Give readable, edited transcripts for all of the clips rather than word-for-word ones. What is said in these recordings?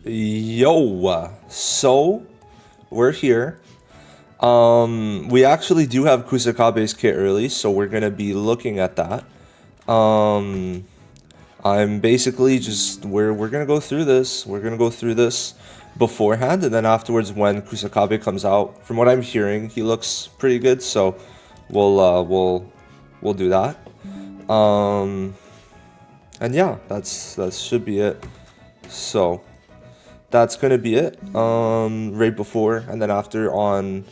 Yo, so we're here. We actually do have Kusakabe's kit early, so we're gonna be looking at that. Um, I'm basically just we're gonna go through this. We're gonna go through this beforehand, and then afterwards, when Kusakabe comes out, from what I'm hearing, he looks pretty good. So we'll do that. Um, and yeah, that should be it. So that's gonna be it. Right before and then afterwards,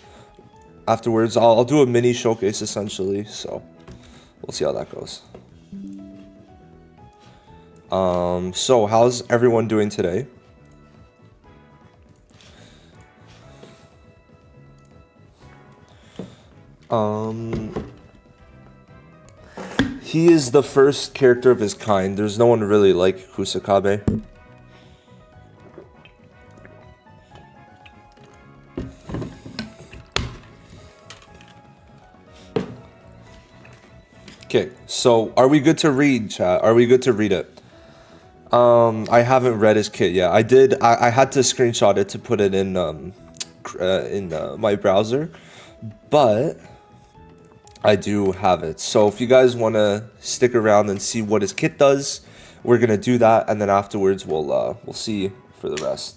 I'll do a mini showcase essentially. So we'll see how that goes. So how's everyone doing today? He is the first character of his kind. There's no one really like Kusakabe. Okay, so are we good to read, chat? Are we good to read it? I haven't read his kit yet. I had to screenshot it to put it in my browser, but I do have it. So if you guys want to stick around and see what his kit does, we're gonna do that, and then afterwards we'll see for the rest.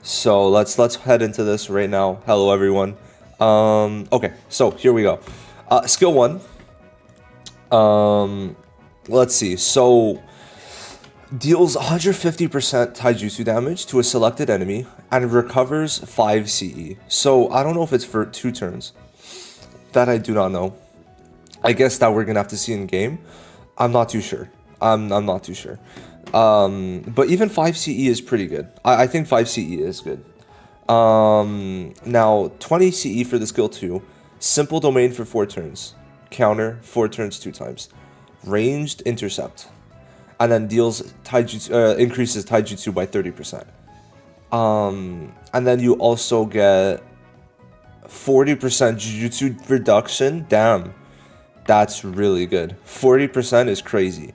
So let's head into this right now. Hello everyone. Okay, so here we go. Skill 1. Let's see. So deals 150% taijutsu damage to a selected enemy and recovers 5 CE. So I don't know if it's for 2 turns. That I do not know. I guess that we're gonna have to see in game. I'm not too sure. I'm not too sure. But even 5 CE is pretty good. I think 5 CE is good. Now 20 CE for the skill 2. Simple domain for 4 turns. Counter 4 turns 2 times. Ranged intercept. And then deals taijutsu, increases taijutsu by 30%. And then you also get 40% jujutsu reduction. Damn, that's really good. 40% is crazy.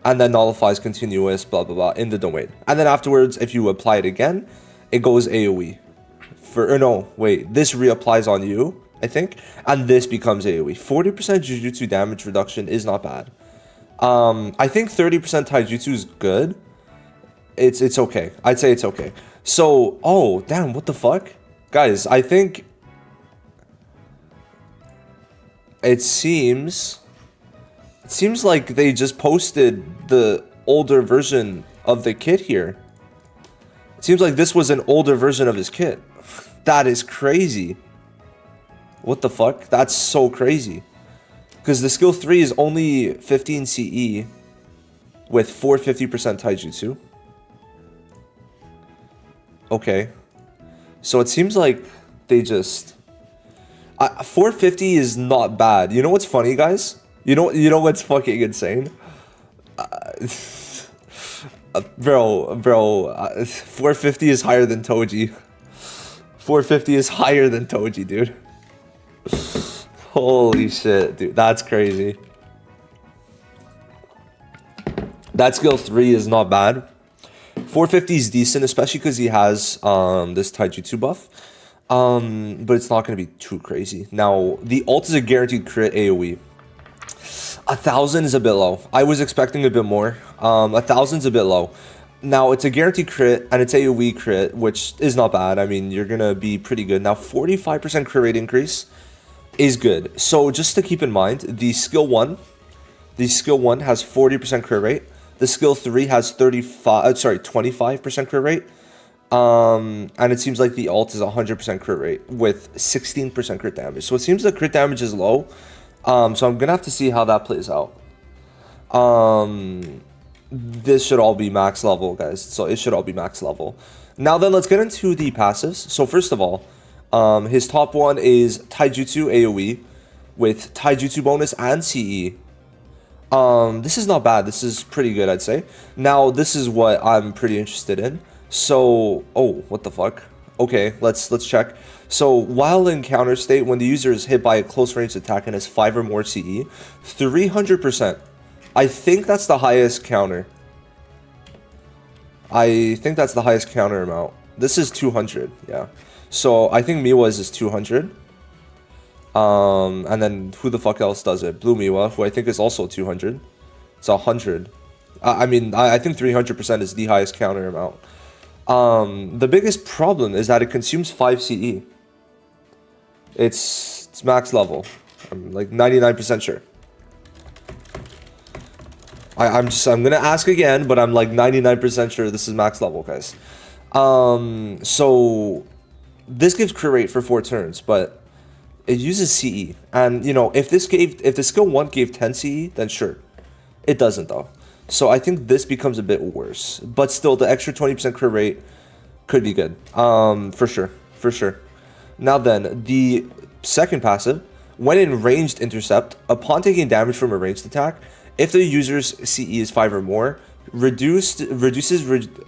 And then nullifies continuous blah blah blah in the domain. And then afterwards, if you apply it again, it goes AoE. This reapplies on you, I think, and this becomes AoE. 40% jujutsu damage reduction is not bad. I think 30% taijutsu is good. It's okay. I'd say it's okay. So, oh damn, what the fuck, guys? I think it seems like they just posted the older version of the kit here. It seems like this was an older version of his kit. That is crazy. What the fuck? That's so crazy. Because the skill 3 is only 15 CE with 450% taijutsu. Okay. So it seems like they just... 450 is not bad. You know what's funny, guys? You know what's fucking insane? Bro, 450 is higher than Toji. 450 is higher than Toji, dude. Holy shit, dude. That's crazy. That skill 3 is not bad. 450 is decent, especially because he has this taijutsu buff. But it's not going to be too crazy. Now, the ult is a guaranteed crit AoE. 1,000 is a bit low. I was expecting a bit more. 1,000 is a bit low. Now, it's a guaranteed crit, and it's AoE crit, which is not bad. I mean, you're going to be pretty good. Now, 45% crit rate increase is good. So, just to keep in mind, the skill 1 has 40% crit rate. The skill 3 has 25% crit rate. And it seems like the ult is 100% crit rate with 16% crit damage. So it seems the crit damage is low. So I'm gonna have to see how that plays out. This should all be max level, guys. So it should all be max level. Now then, let's get into the passives. So first of all, his top one is taijutsu AoE with taijutsu bonus and CE. This is not bad. This is pretty good, I'd say. Now this is what I'm pretty interested in. So, oh, what the fuck? Okay, let's check. So, while in counter state, when the user is hit by a close range attack and has 5 or more CE, 300%. I think that's the highest counter. I think that's the highest counter amount. This is 200, yeah. So I think Miwa's is 200. And then who the fuck else does it? Blue Miwa, who I think is also 200. It's 100. I mean, I think 300% is the highest counter amount. The biggest problem is that it consumes 5 CE. It's max level. I'm like 99% sure. I'm gonna ask again, but I'm like 99% sure this is max level, guys. So this gives crit rate for 4 turns, but it uses CE. And you know, if the skill 1 gave 10 CE, then sure. It doesn't though. So I think this becomes a bit worse. But still, the extra 20% crit rate could be good. For sure. For sure. Now then, the second passive, when in ranged intercept, upon taking damage from a ranged attack, if the user's CE is 5 or more, reduces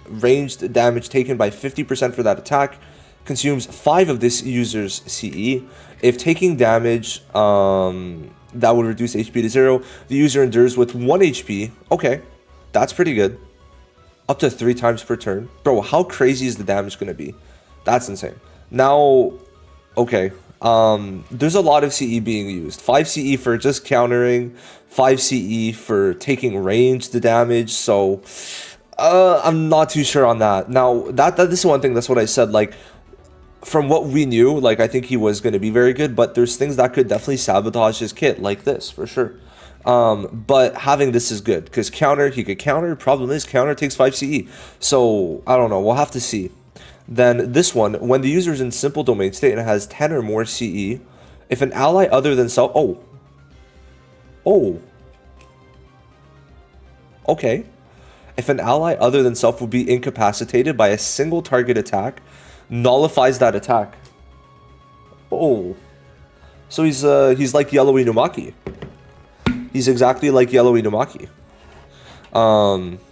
ranged damage taken by 50% for that attack, consumes 5 of this user's CE. If taking damage that would reduce HP to 0, the user endures with 1 HP. Okay, that's pretty good. Up to 3 times per turn. Bro, how crazy is the damage going to be? That's insane. Now, okay, there's a lot of CE being used. 5 CE for just countering, 5 CE for taking ranged damage, so I'm not too sure on that. Now, this is one thing, that's what I said, like, from what we knew, like, I think he was going to be very good, but there's things that could definitely sabotage his kit, like this, for sure. But having this is good, because counter, he could counter, problem is, counter takes 5 CE, so, I don't know, we'll have to see. Then this one, when the user is in simple domain state and has 10 or more CE, if an ally other than self... Okay. If an ally other than self would be incapacitated by a single target attack, nullifies that attack. Oh. So he's like Yellow Inumaki. He's exactly like Yellow Inumaki.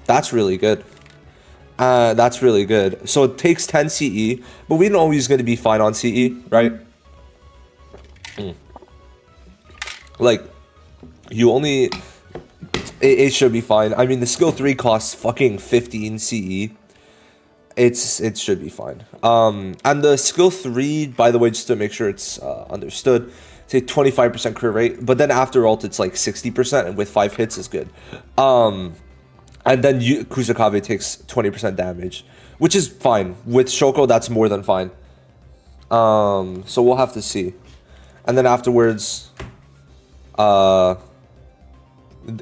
That's really good. That's really good. So it takes 10 CE, but we know he's going to be fine on CE, right? Like, you only... It should be fine. I mean, the skill 3 costs fucking 15 CE. It should be fine. And the skill 3, by the way, just to make sure it's understood, it's a 25% crit rate, but then after ult, it's like 60%, and with 5 hits is good. And then Kusakabe takes 20% damage, which is fine. With Shoko, that's more than fine. So we'll have to see. And then afterwards,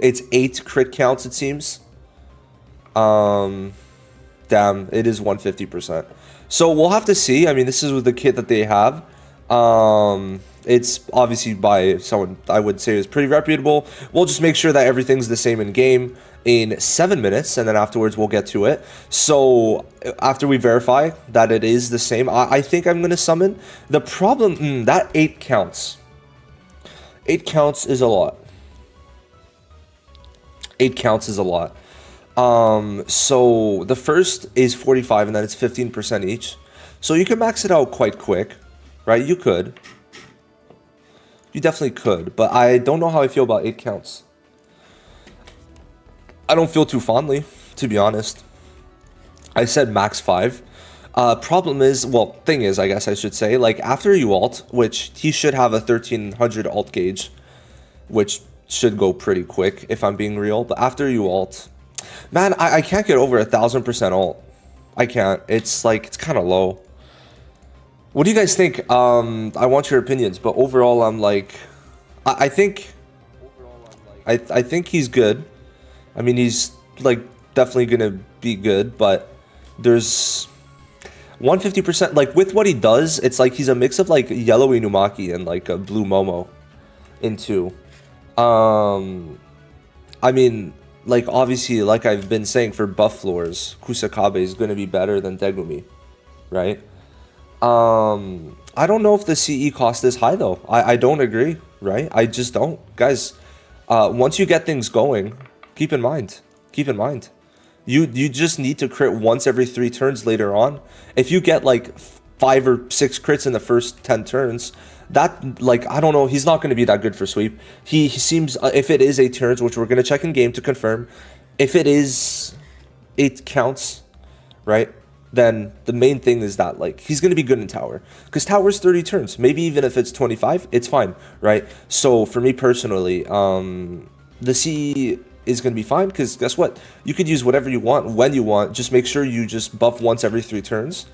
it's 8 crit counts, it seems. Damn, it is 150%. So we'll have to see. I mean, this is with the kit that they have. It's obviously by someone I would say is pretty reputable. We'll just make sure that everything's the same in game in 7 minutes, and then afterwards we'll get to it. So after we verify that it is the same, I think I'm going to summon. The problem, that 8 counts. 8 counts is a lot. 8 counts is a lot. So the first is 45, and then it's 15% each. So you can max it out quite quick, right? You could. You definitely could, but I don't know how I feel about 8 counts. I don't feel too fondly, to be honest. I said max 5. Problem is, well, thing is, I guess I should say, like, after you ult, which he should have a 1300 ult gauge, which should go pretty quick, if I'm being real, but after you ult, man, I can't get over 1000% ult. I can't. It's, like, it's kind of low. What do you guys think? I want your opinions, but overall, I'm like, I think he's good. I mean, he's like definitely gonna be good, but there's 150%. Like with what he does, it's like he's a mix of like Yellow Inumaki and like a Blue Momo into. I mean, like obviously, like I've been saying for buff floors, Kusakabe is gonna be better than Degumi, right? I don't know if the CE cost is high though. I don't agree, right? I just don't. Guys, once you get things going, keep in mind, you just need to crit once every 3 turns later on. If you get like 5 or 6 crits in the first 10 turns, that, like, I don't know, he's not going to be that good for sweep. He seems, if it is 8 turns, which we're going to check in game to confirm, if it is 8 counts, right? Then the main thing is that like he's gonna be good in tower because tower's 30 turns. Maybe even if it's 25, it's fine, right? So for me personally, the CE is gonna be fine because guess what? You could use whatever you want when you want. Just make sure you just buff once every 3 turns.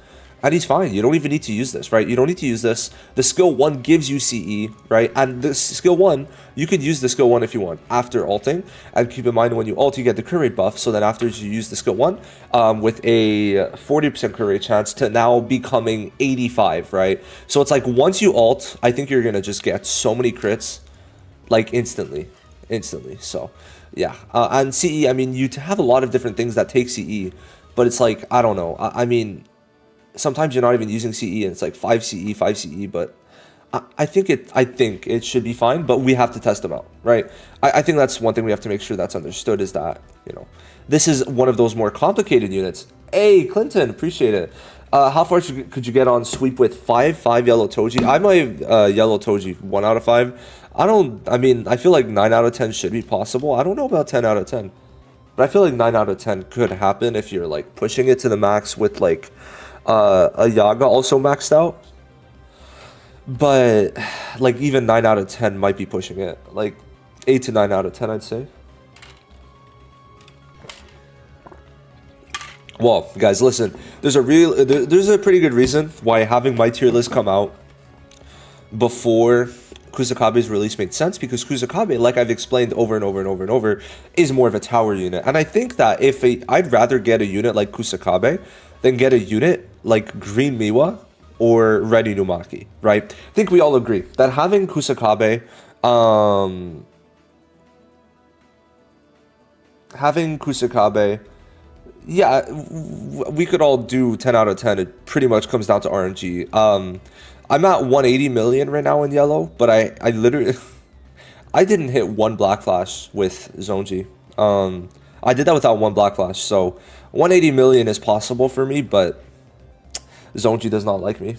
And he's fine. You don't even need to use this, right? You don't need to use this. The skill 1 gives you CE, right? And the skill 1, you could use the skill 1 if you want after ulting. And keep in mind, when you ult, you get the crit rate buff. So then after you use the skill 1, with a 40% crit rate chance to now becoming 85, right? So it's like once you ult, I think you're going to just get so many crits, like instantly. So yeah. And CE, I mean, you have a lot of different things that take CE. But it's like, I don't know. I mean... Sometimes you're not even using CE and it's like 5 CE, but I think it should be fine, but we have to test them out, right? I think that's one thing we have to make sure that's understood is that, you know, this is one of those more complicated units. Hey, Clinton, appreciate it. How far could you get on sweep with 5 yellow Toji? I'm a yellow Toji 1 out of 5. I mean, I feel like 9 out of 10 should be possible. I don't know about 10 out of 10, but I feel like 9 out of 10 could happen if you're like pushing it to the max with like a Yaga also maxed out, but like even 9 out of 10 might be pushing it, like 8 to 9 out of 10 I'd say. Well guys, listen, there's a pretty good reason why having my tier list come out before Kusakabe's release made sense, because Kusakabe, like I've explained over and over, is more of a tower unit. And I think that I'd rather get a unit like Kusakabe than get a unit like Green Miwa or Red Inumaki, right? I think we all agree that having Kusakabe, yeah, we could all do 10 out of 10. It pretty much comes down to RNG. I'm at 180 million right now in yellow, but I literally, I didn't hit 1 Black Flash with Zonji. I did that without 1 Black Flash, so 180 million is possible for me, but Zonji does not like me.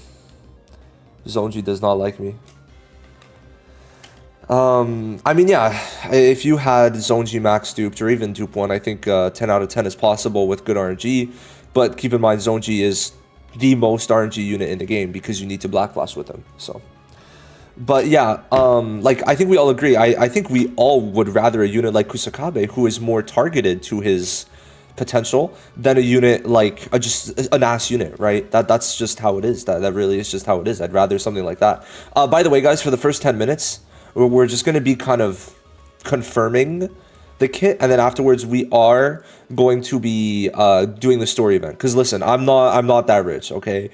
Zonji does not like me. I mean, yeah, if you had Zonji max duped or even dupe 1, I think 10 out of 10 is possible with good RNG, but keep in mind Zonji is the most RNG unit in the game because you need to Black Flash with him, so. But yeah, like I think we all agree. I think we all would rather a unit like Kusakabe, who is more targeted to his potential, than a unit like just an ass unit, right? That's just how it is. That really is just how it is. I'd rather something like that. By the way, guys, for the first 10 minutes, we're just going to be kind of confirming the kit, and then afterwards we are going to be doing the story event. Because listen, I'm not that rich, okay?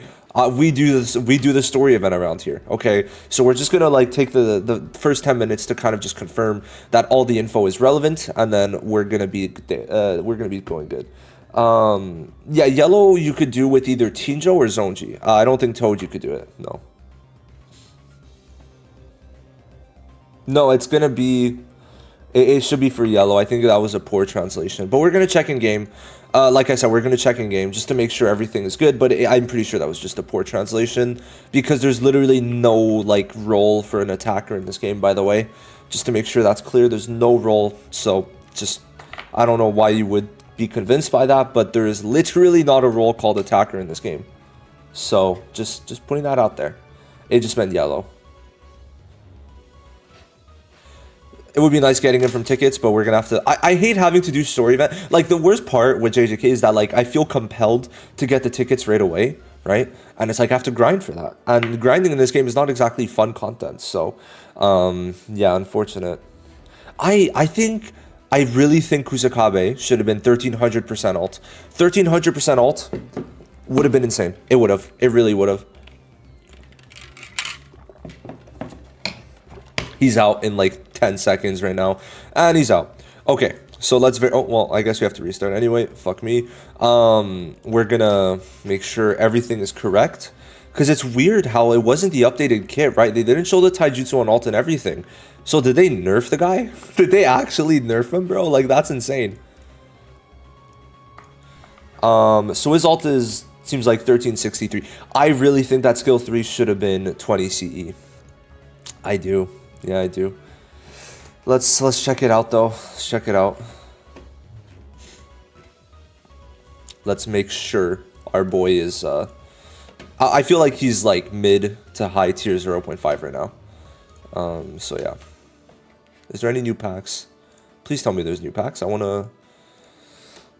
We do the story event around here, okay? So we're just gonna like take the first 10 minutes to kind of just confirm that all the info is relevant, and then we're gonna be going good. Yeah, yellow you could do with either Tinjo or Zonji. I don't think Toad you could do it. No, it's gonna be. It should be for yellow. I think that was a poor translation, but we're gonna check in game. Like I said, we're going to check in game just to make sure everything is good, but I'm pretty sure that was just a poor translation because there's literally no like role for an attacker in this game, by the way. Just to make sure that's clear, there's no role, so just, I don't know why you would be convinced by that, but there is literally not a role called attacker in this game. So, just putting that out there. It just meant yellow. It would be nice getting him from tickets, but we're gonna have to. I hate having to do story event. Like the worst part with JJK is that like I feel compelled to get the tickets right away, right? And it's like I have to grind for that. And grinding in this game is not exactly fun content. So, yeah, unfortunate. I really think Kusakabe should have been 1300% alt. 1300% alt would have been insane. It would have. It really would have. He's out in like 10 seconds right now, and he's out. Okay, so let's oh well, I guess we have to restart anyway. Fuck me. We're gonna make sure everything is correct, because it's weird how it wasn't the updated kit, right? They didn't show the taijutsu on alt and everything. So did they nerf the guy? Did they actually nerf him, bro? Like that's insane. So his alt seems like 1363. I really think that skill 3 should have been 20 CE. I do. Yeah, I do. Let's check it out though. Let's check it out. let's make sure our boy is, I feel like he's like mid to high tier 0.5 right now. So yeah. Is there any new packs? Please tell me there's new packs. I want to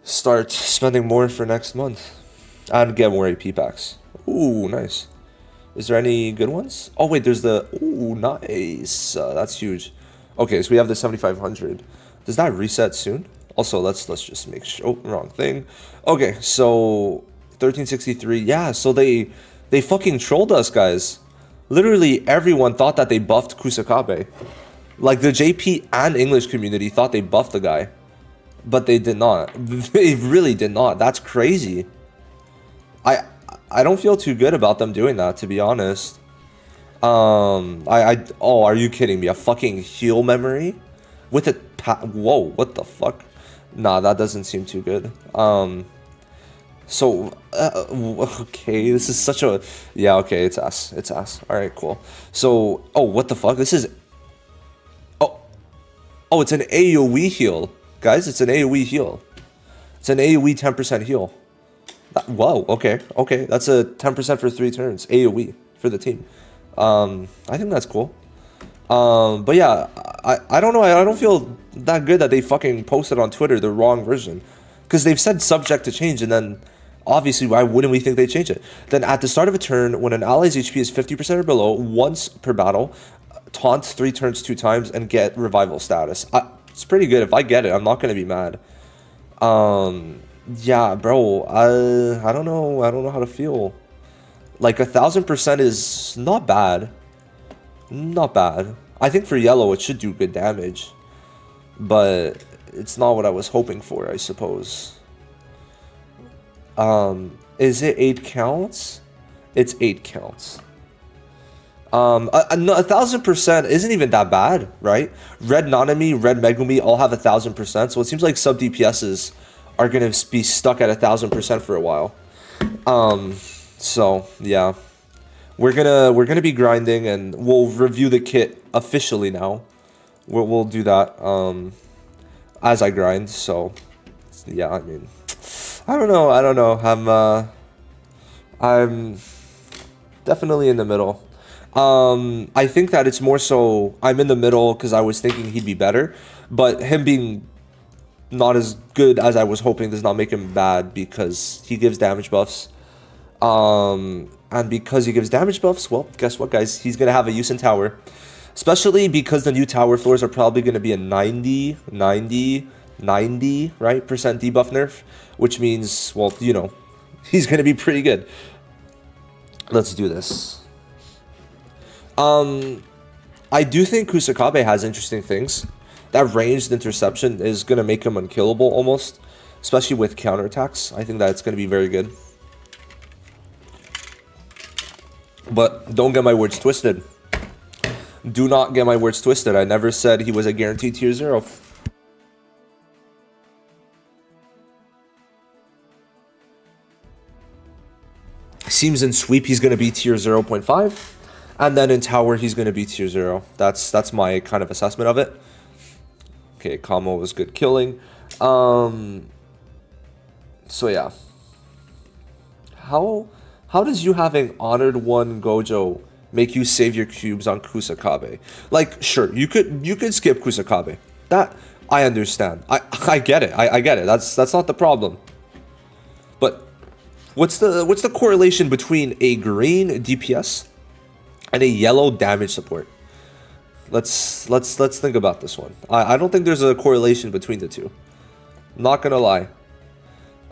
start spending more for next month and get more AP packs. Ooh, nice. Is there any good ones? Oh wait, there's the, ooh, nice. That's huge. Okay, so we have the 7500. Does that reset soon? Also, let's just make sure. Oh, wrong thing. Okay, so 1363. Yeah, so they fucking trolled us, guys. Literally everyone thought that they buffed Kusakabe. Like the JP and English community thought they buffed the guy, but they did not. They really did not. That's crazy. I don't feel too good about them doing that, to be honest. Oh, are you kidding me? A fucking heal memory with a whoa, what the fuck? Nah, that doesn't seem too good. So okay, this is such a, yeah, okay, it's ass. It's ass. All right, cool. So, oh, what the fuck? This is, oh, it's an AoE heal. Guys, it's an AoE heal. It's an AoE 10% heal. Whoa, okay, okay. That's a 10% for 3 turns. AoE for the team. I think that's cool. But yeah, I don't know. I don't feel that good that they fucking posted on Twitter the wrong version. Because they've said subject to change, and then obviously, why wouldn't we think they change it? Then at the start of a turn, when an ally's HP is 50% or below, once per battle, taunt 3 turns 2 times and get revival status. It's pretty good. If I get it, I'm not gonna be mad. Yeah, bro. I don't know. I don't know how to feel. Like 1000% is not bad. Not bad. I think for yellow it should do good damage, but it's not what I was hoping for, I suppose. Is it 8 counts? It's 8 counts. 1000% isn't even that bad, right? Red Nanami, Red Megumi all have 1000%, so it seems like sub DPSs are gonna be stuck at 1000% for a while. So yeah, we're gonna be grinding, and we'll review the kit officially now. We'll do that as I grind. So yeah, I mean, I don't know. I'm definitely in the middle. I think that it's more so I'm in the middle because I was thinking he'd be better, but him being not as good as I was hoping does not make him bad, because he gives damage buffs. And because he gives damage buffs, well, guess what, guys? He's gonna have a use in tower, especially because the new tower floors are probably gonna be a 90, right, percent debuff nerf, which means, well, you know, he's gonna be pretty good. Let's do this. I do think Kusakabe has interesting things. That ranged interception is going to make him unkillable almost, especially with counterattacks. I think that it's going to be very good. But don't get my words twisted. Do not get my words twisted. I never said he was a guaranteed tier 0. Seems in sweep he's going to be tier 0.5. And then in tower, he's going to be tier 0. That's my kind of assessment of it. Okay, Kamo was good killing. So yeah. How does you having Honored 1 Gojo make you save your cubes on Kusakabe? Like, sure, you could skip Kusakabe. That I understand. I get it. I get it. That's not the problem. But what's the correlation between a green DPS and a yellow damage support? Let's think about this one. I don't think there's a correlation between the two. Not gonna lie.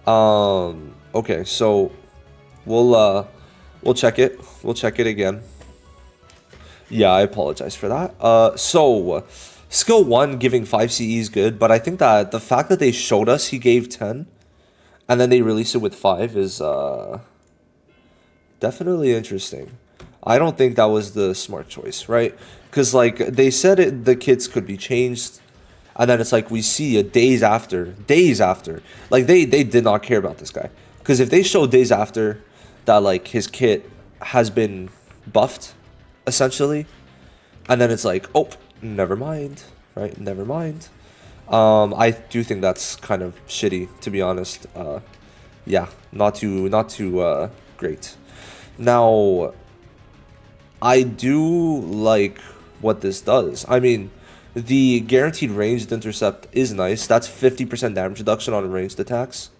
Okay, so we'll check it. We'll check it again. Yeah, I apologize for that. So skill 1 giving 5 CE is good, but I think that the fact that they showed us he gave 10 and then they released it with 5 is definitely interesting. I don't think that was the smart choice, right? Because, like, they said the kits could be changed, and then it's like we see it days after. Like, they did not care about this guy. Because if they show days after that, like, his kit has been buffed, essentially, and then it's like, oh, never mind, right? Never mind. I do think that's kind of shitty, to be honest. yeah, not too great. Now, I do like what this does. I mean, the guaranteed ranged intercept is nice. That's 50% damage reduction on ranged attacks,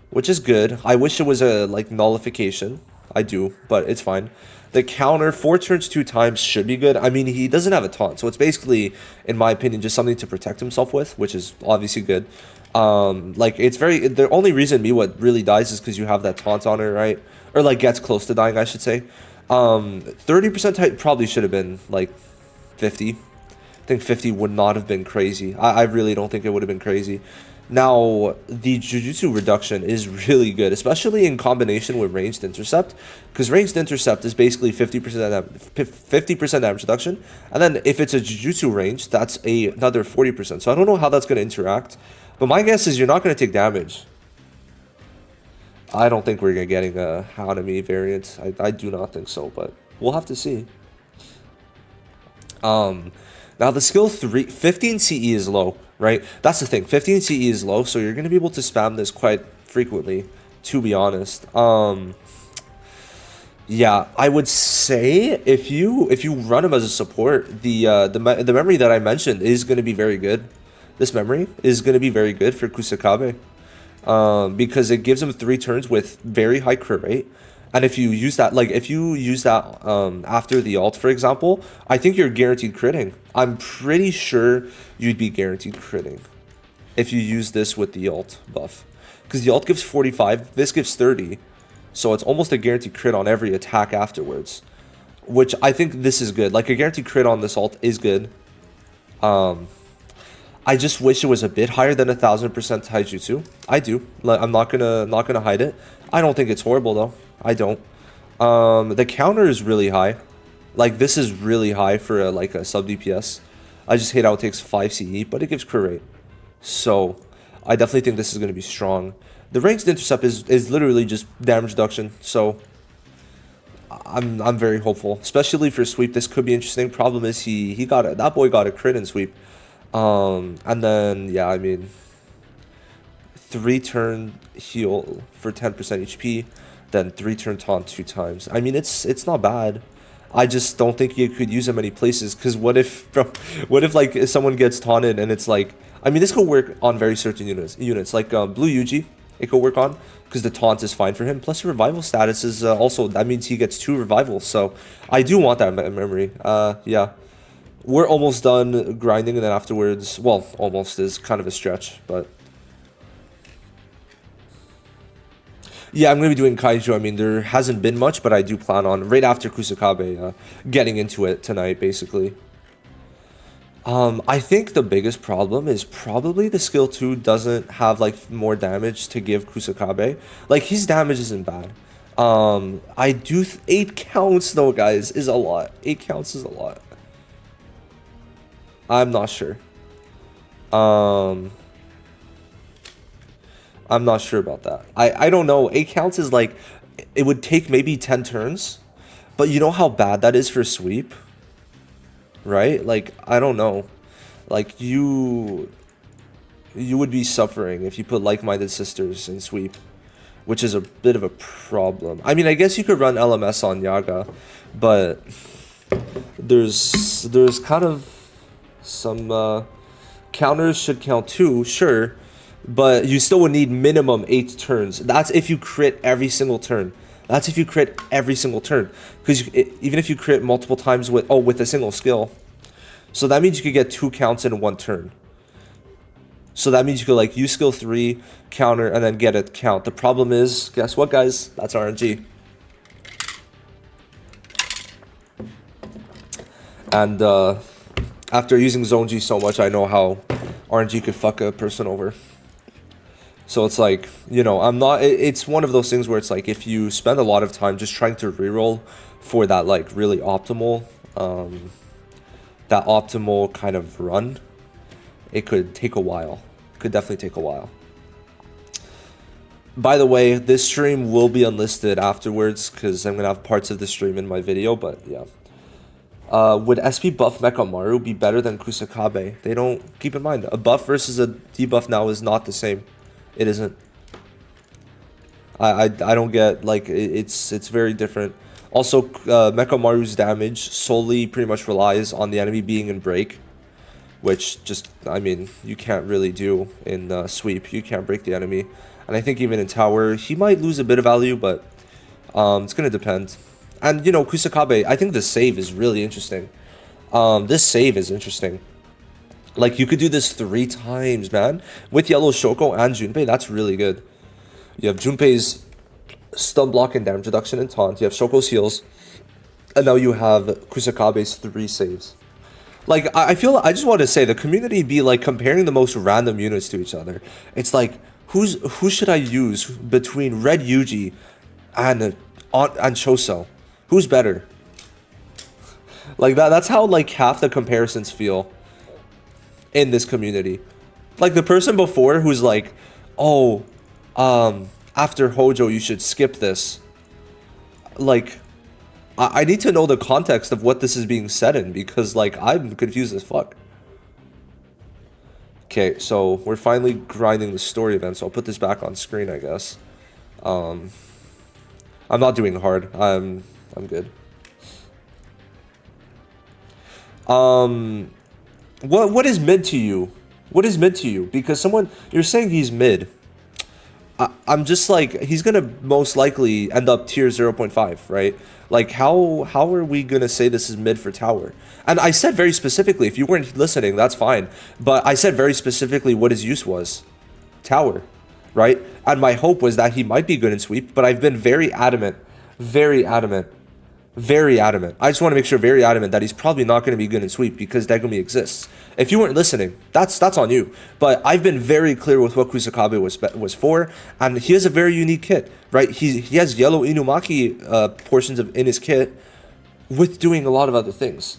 which is good. I wish it was a like nullification. I do, but it's fine. The counter 4 turns 2 times should be good. I mean, he doesn't have a taunt, so it's basically, in my opinion, just something to protect himself with, which is obviously good. Like it's very. The only reason Miwa really dies is because you have that taunt on her, right? Or like gets close to dying, I should say. 30% type probably should have been like 50. I think 50 would not have been crazy. I really don't think it would have been crazy. Now, the Jujutsu reduction is really good, especially in combination with ranged intercept, because ranged intercept is basically 50% damage reduction, and then if it's a Jujutsu range, that's another 40%. So I don't know how that's going to interact, but my guess is you're not going to take damage. I don't think we're getting a Hanami variant. I do not think so, but we'll have to see. Now the skill 15 CE is low, right? That's the thing. 15 CE is low, so you're gonna be able to spam this quite frequently, to be honest. Yeah, I would say if you run him as a support, the memory that I mentioned is gonna be very good. This memory is gonna be very good for Kusakabe. Because it gives him 3 turns with very high crit rate. And if you use that, after the ult, for example, I think you're guaranteed critting. I'm pretty sure you'd be guaranteed critting if you use this with the ult buff. Because the ult gives 45, this gives 30. So it's almost a guaranteed crit on every attack afterwards. Which I think this is good. Like a guaranteed crit on this ult is good. I just wish it was a bit higher than 1000% taijutsu. I do. Like, I'm not gonna hide it. I don't think it's horrible though. I don't. The counter is really high. Like this is really high for a sub DPS. I just hate how it takes 5 CE, but it gives crit rate. So I definitely think this is gonna be strong. The ranged intercept is literally just damage reduction. So I'm very hopeful, especially for sweep. This could be interesting. Problem is that boy got a crit in sweep. And then, yeah, I mean, 3-turn heal for 10% HP, then 3-turn taunt 2 times. I mean, it's not bad. I just don't think you could use it many places, because what if like if someone gets taunted and it's like, I mean, this could work on very certain units like Blue Yuji, it could work on, because the taunt is fine for him. Plus, the revival status is also, that means he gets 2 revivals. So I do want that memory. Yeah. We're almost done grinding, and then afterwards, well, almost is kind of a stretch, but yeah, I'm going to be doing Kaiju. I mean, there hasn't been much, but I do plan on, right after Kusakabe, getting into it tonight, basically. I think the biggest problem is probably the skill 2 doesn't have, like, more damage to give Kusakabe. Like, his damage isn't bad. 8 counts, though, guys, is a lot. 8 counts is a lot. I'm not sure. I'm not sure about that. I don't know. 8 counts is like, it would take maybe 10 turns. But you know how bad that is for sweep? Right? Like, I don't know. Like, you would be suffering if you put like-minded sisters in sweep, which is a bit of a problem. I mean, I guess you could run LMS on Yaga, but there's kind of some counters should count too, sure, but you still would need minimum 8 turns. That's if you crit every single turn. That's if you crit every single turn, because even if you crit multiple times with a single skill, so that means you could get 2 counts in 1 turn. So that means you could like use skill 3, counter, and then get a count. The problem is, guess what, guys? That's RNG. And after using Zone G so much, I know how RNG could fuck a person over. So it's like, you know, it's one of those things where it's like, if you spend a lot of time just trying to reroll for that, like, really optimal, kind of run, it could take a while. Could definitely take a while. By the way, this stream will be unlisted afterwards, because I'm going to have parts of the stream in my video, but yeah. Would SP buff Mechamaru be better than Kusakabe? They don't. Keep in mind, a buff versus a debuff now is not the same. It isn't. I don't get, like, it's very different. Also, Mecha Maru's damage solely pretty much relies on the enemy being in break, which just, I mean, you can't really do in sweep. You can't break the enemy. And I think even in tower, he might lose a bit of value, but it's going to depend. And, you know, Kusakabe, I think the save is really interesting. This save is interesting. Like, you could do this 3 times, man. With Yellow Shoko and Junpei, that's really good. You have Junpei's stun block and damage reduction and taunt. You have Shoko's heals. And now you have Kusakabe's 3 saves. Like, I feel, I just want to say, the community be, like, comparing the most random units to each other. It's like, who should I use between Red Yuji and Choso? Who's better? Like, that's how, like, half the comparisons feel in this community. Like, the person before who's like, oh, after Hojo, you should skip this. Like, I need to know the context of what this is being said in, because, like, I'm confused as fuck. Okay, so we're finally grinding the story event, so I'll put this back on screen, I guess. I'm not doing hard. I'm good. What is mid to you? What is mid to you? Because you're saying he's mid. I'm just like, he's gonna most likely end up tier 0.5, right? Like, how are we gonna say this is mid for tower? And I said very specifically, if you weren't listening, that's fine. But I said very specifically what his use was. Tower, right? And my hope was that he might be good in sweep, but I've been very adamant, very adamant, very adamant. I just want to make sure, very adamant, that he's probably not going to be good in sweep because Degumi exists. If you weren't listening, that's on you. But I've been very clear with what Kusakabe was for, and he has a very unique kit, right? He has yellow Inumaki portions in his kit, with doing a lot of other things.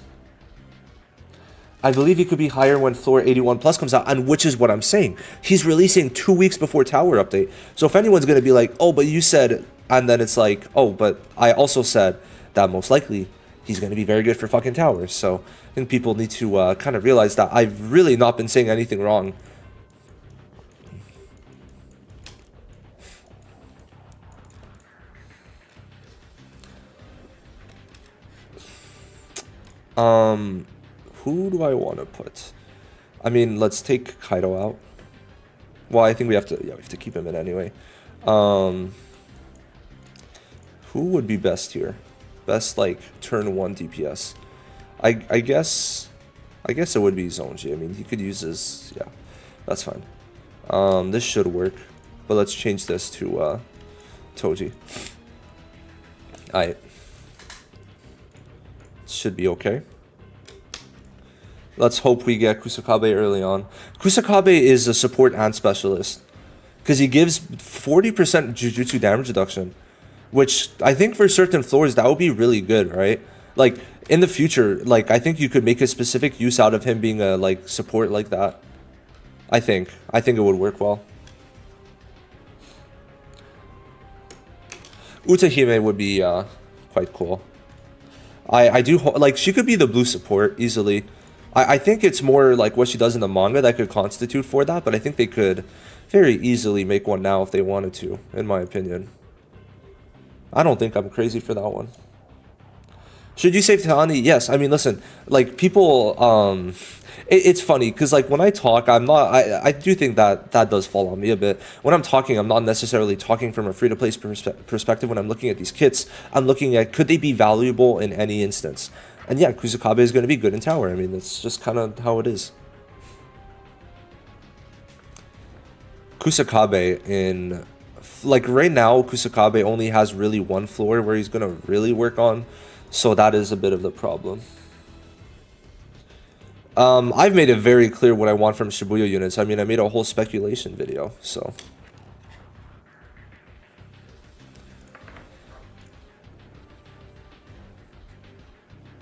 I believe he could be higher when floor 81 plus comes out, and which is what I'm saying. He's releasing 2 weeks before tower update. So if anyone's going to be like, oh, but you said, and then it's like, oh, but I also said that most likely he's going to be very good for fucking towers. So I think people need to kind of realize that I've really not been saying anything wrong. Who do I want to put? I mean, let's take Kaido out. Well, I think we have to keep him in anyway. Who would be best here? Best, like, turn 1 DPS. I guess it would be Zonji. I mean, he could use his, yeah, that's fine. This should work, but let's change this to Toji. Alright. Should be okay. Let's hope we get Kusakabe early on. Kusakabe is a support and specialist, because he gives 40% Jujutsu damage reduction, which I think for certain floors that would be really good, right? Like, in the future, like, I think you could make a specific use out of him being a, like, support like that. I think it would work well. Utahime would be quite cool. I do like, she could be the blue support easily. I think it's more like what she does in the manga that could constitute for that, but I think they could very easily make one now if they wanted to, in my opinion. I don't think I'm crazy for that one. Should you save Tahani? Yes. I mean, listen, like, people, it's funny, because, like, when I talk, I do think that does fall on me a bit. When I'm talking, I'm not necessarily talking from a free-to-play perspective. When I'm looking at these kits, I'm looking at, could they be valuable in any instance? And yeah, Kusakabe is going to be good in tower. I mean, that's just kind of how it is. Kusakabe in, like, right now, Kusakabe only has really one floor where he's going to really work on. So that is a bit of the problem. I've made it very clear what I want from Shibuya units. I mean, I made a whole speculation video, so.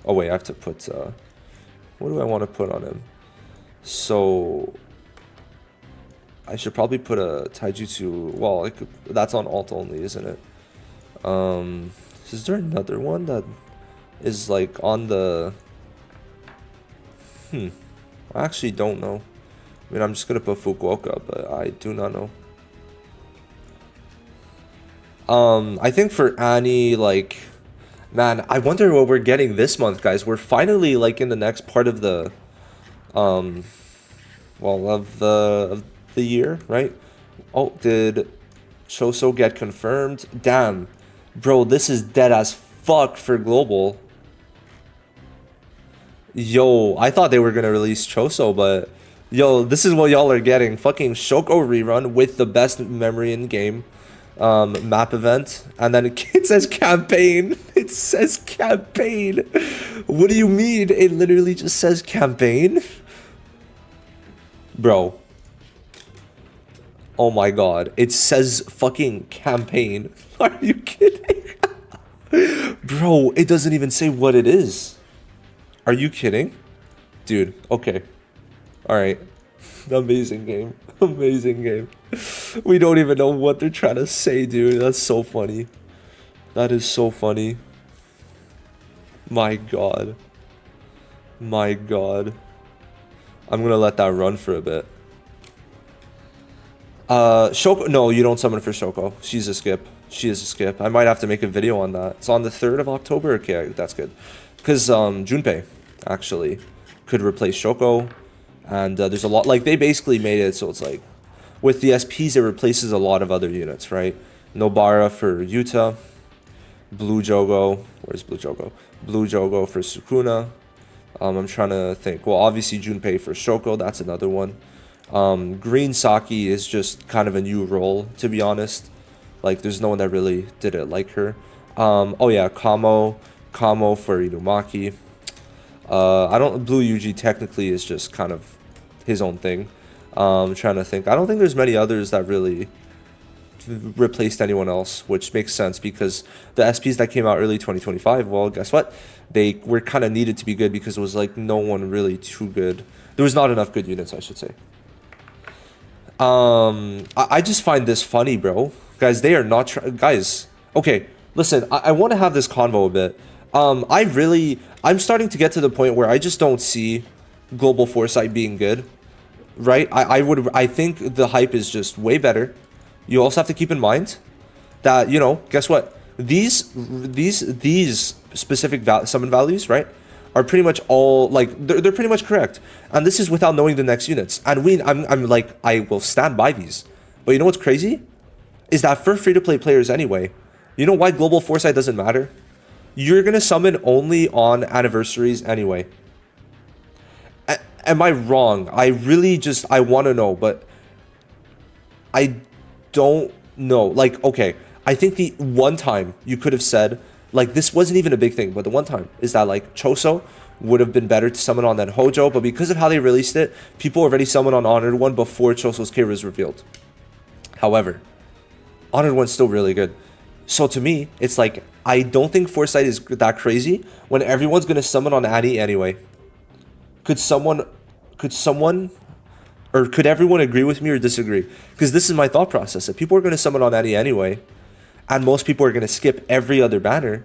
Oh wait, I have to put, what do I want to put on him? So, I should probably put a Taijutsu, well, that's on alt only, isn't it? Is there another one that is, like, on the, I actually don't know. I mean, I'm just gonna put Fukuoka, but I do not know. I think for Annie, like, man, I wonder what we're getting this month, guys. We're finally like in the next part of the, um, well, of the year, right? Oh, did Choso get confirmed? Damn, bro, this is dead as fuck for global. Yo, I thought they were gonna release Choso, but yo, this is what y'all are getting. Fucking Shoko rerun with the best memory in game. Map event, and then it says campaign. It says campaign. What do you mean? It literally just says campaign, bro. Oh my god, it says fucking campaign. Are you kidding? Bro, it doesn't even say what it is. Are you kidding? Dude, okay. Alright. Amazing game. Amazing game. We don't even know what they're trying to say, dude. That's so funny. That is so funny. My god. My god. I'm gonna let that run for a bit. Shoko. No, you don't summon for Shoko. She's a skip. She is a skip. I might have to make a video on that. It's on the 3rd of October. Okay, that's good. Because Junpei actually could replace Shoko. And there's a lot, like, they basically made it so it's like, with the SPs, it replaces a lot of other units, right? Nobara for Yuta, Blue Jogo, where's Blue Jogo? Blue Jogo for Sukuna. I'm trying to think. Well, obviously Junpei for Shoko, that's another one. Green Saki is just kind of a new role, to be honest. Like, there's no one that really did it like her. Oh yeah, Kamo for Inumaki. Blue Yuji technically is just kind of his own thing. I'm trying to think. I don't think there's many others that really replaced anyone else, which makes sense because the SPs that came out early 2025, well, guess what? They were kind of needed to be good because it was like no one really too good. There was not enough good units, I should say. I just find this funny, bro. Guys, they are not... Guys, okay, listen, I want to have this convo a bit. I'm starting to get to the point where I just don't see Global Foresight being good, right? I think the hype is just way better. You also have to keep in mind that, you know, guess what? These specific summon values, right, are pretty much all, like, they're pretty much correct. And this is without knowing the next units. And I'm like, I will stand by these. But you know what's crazy? Is that for free-to-play players anyway, you know why Global Foresight doesn't matter? You're going to summon only on anniversaries anyway. Am I wrong? I really just, I want to know, but I don't know. Like, okay, I think the one time you could have said, like, this wasn't even a big thing, but the one time is that, like, Choso would have been better to summon on than Hojo, but because of how they released it, people already summoned on Honored One before Choso's K was revealed. However, Honored One's still really good. So to me, it's like, I don't think Foresight is that crazy when everyone's going to summon on Annie anyway. Could everyone agree with me or disagree? Because this is my thought process. If people are going to summon on Annie anyway, and most people are going to skip every other banner,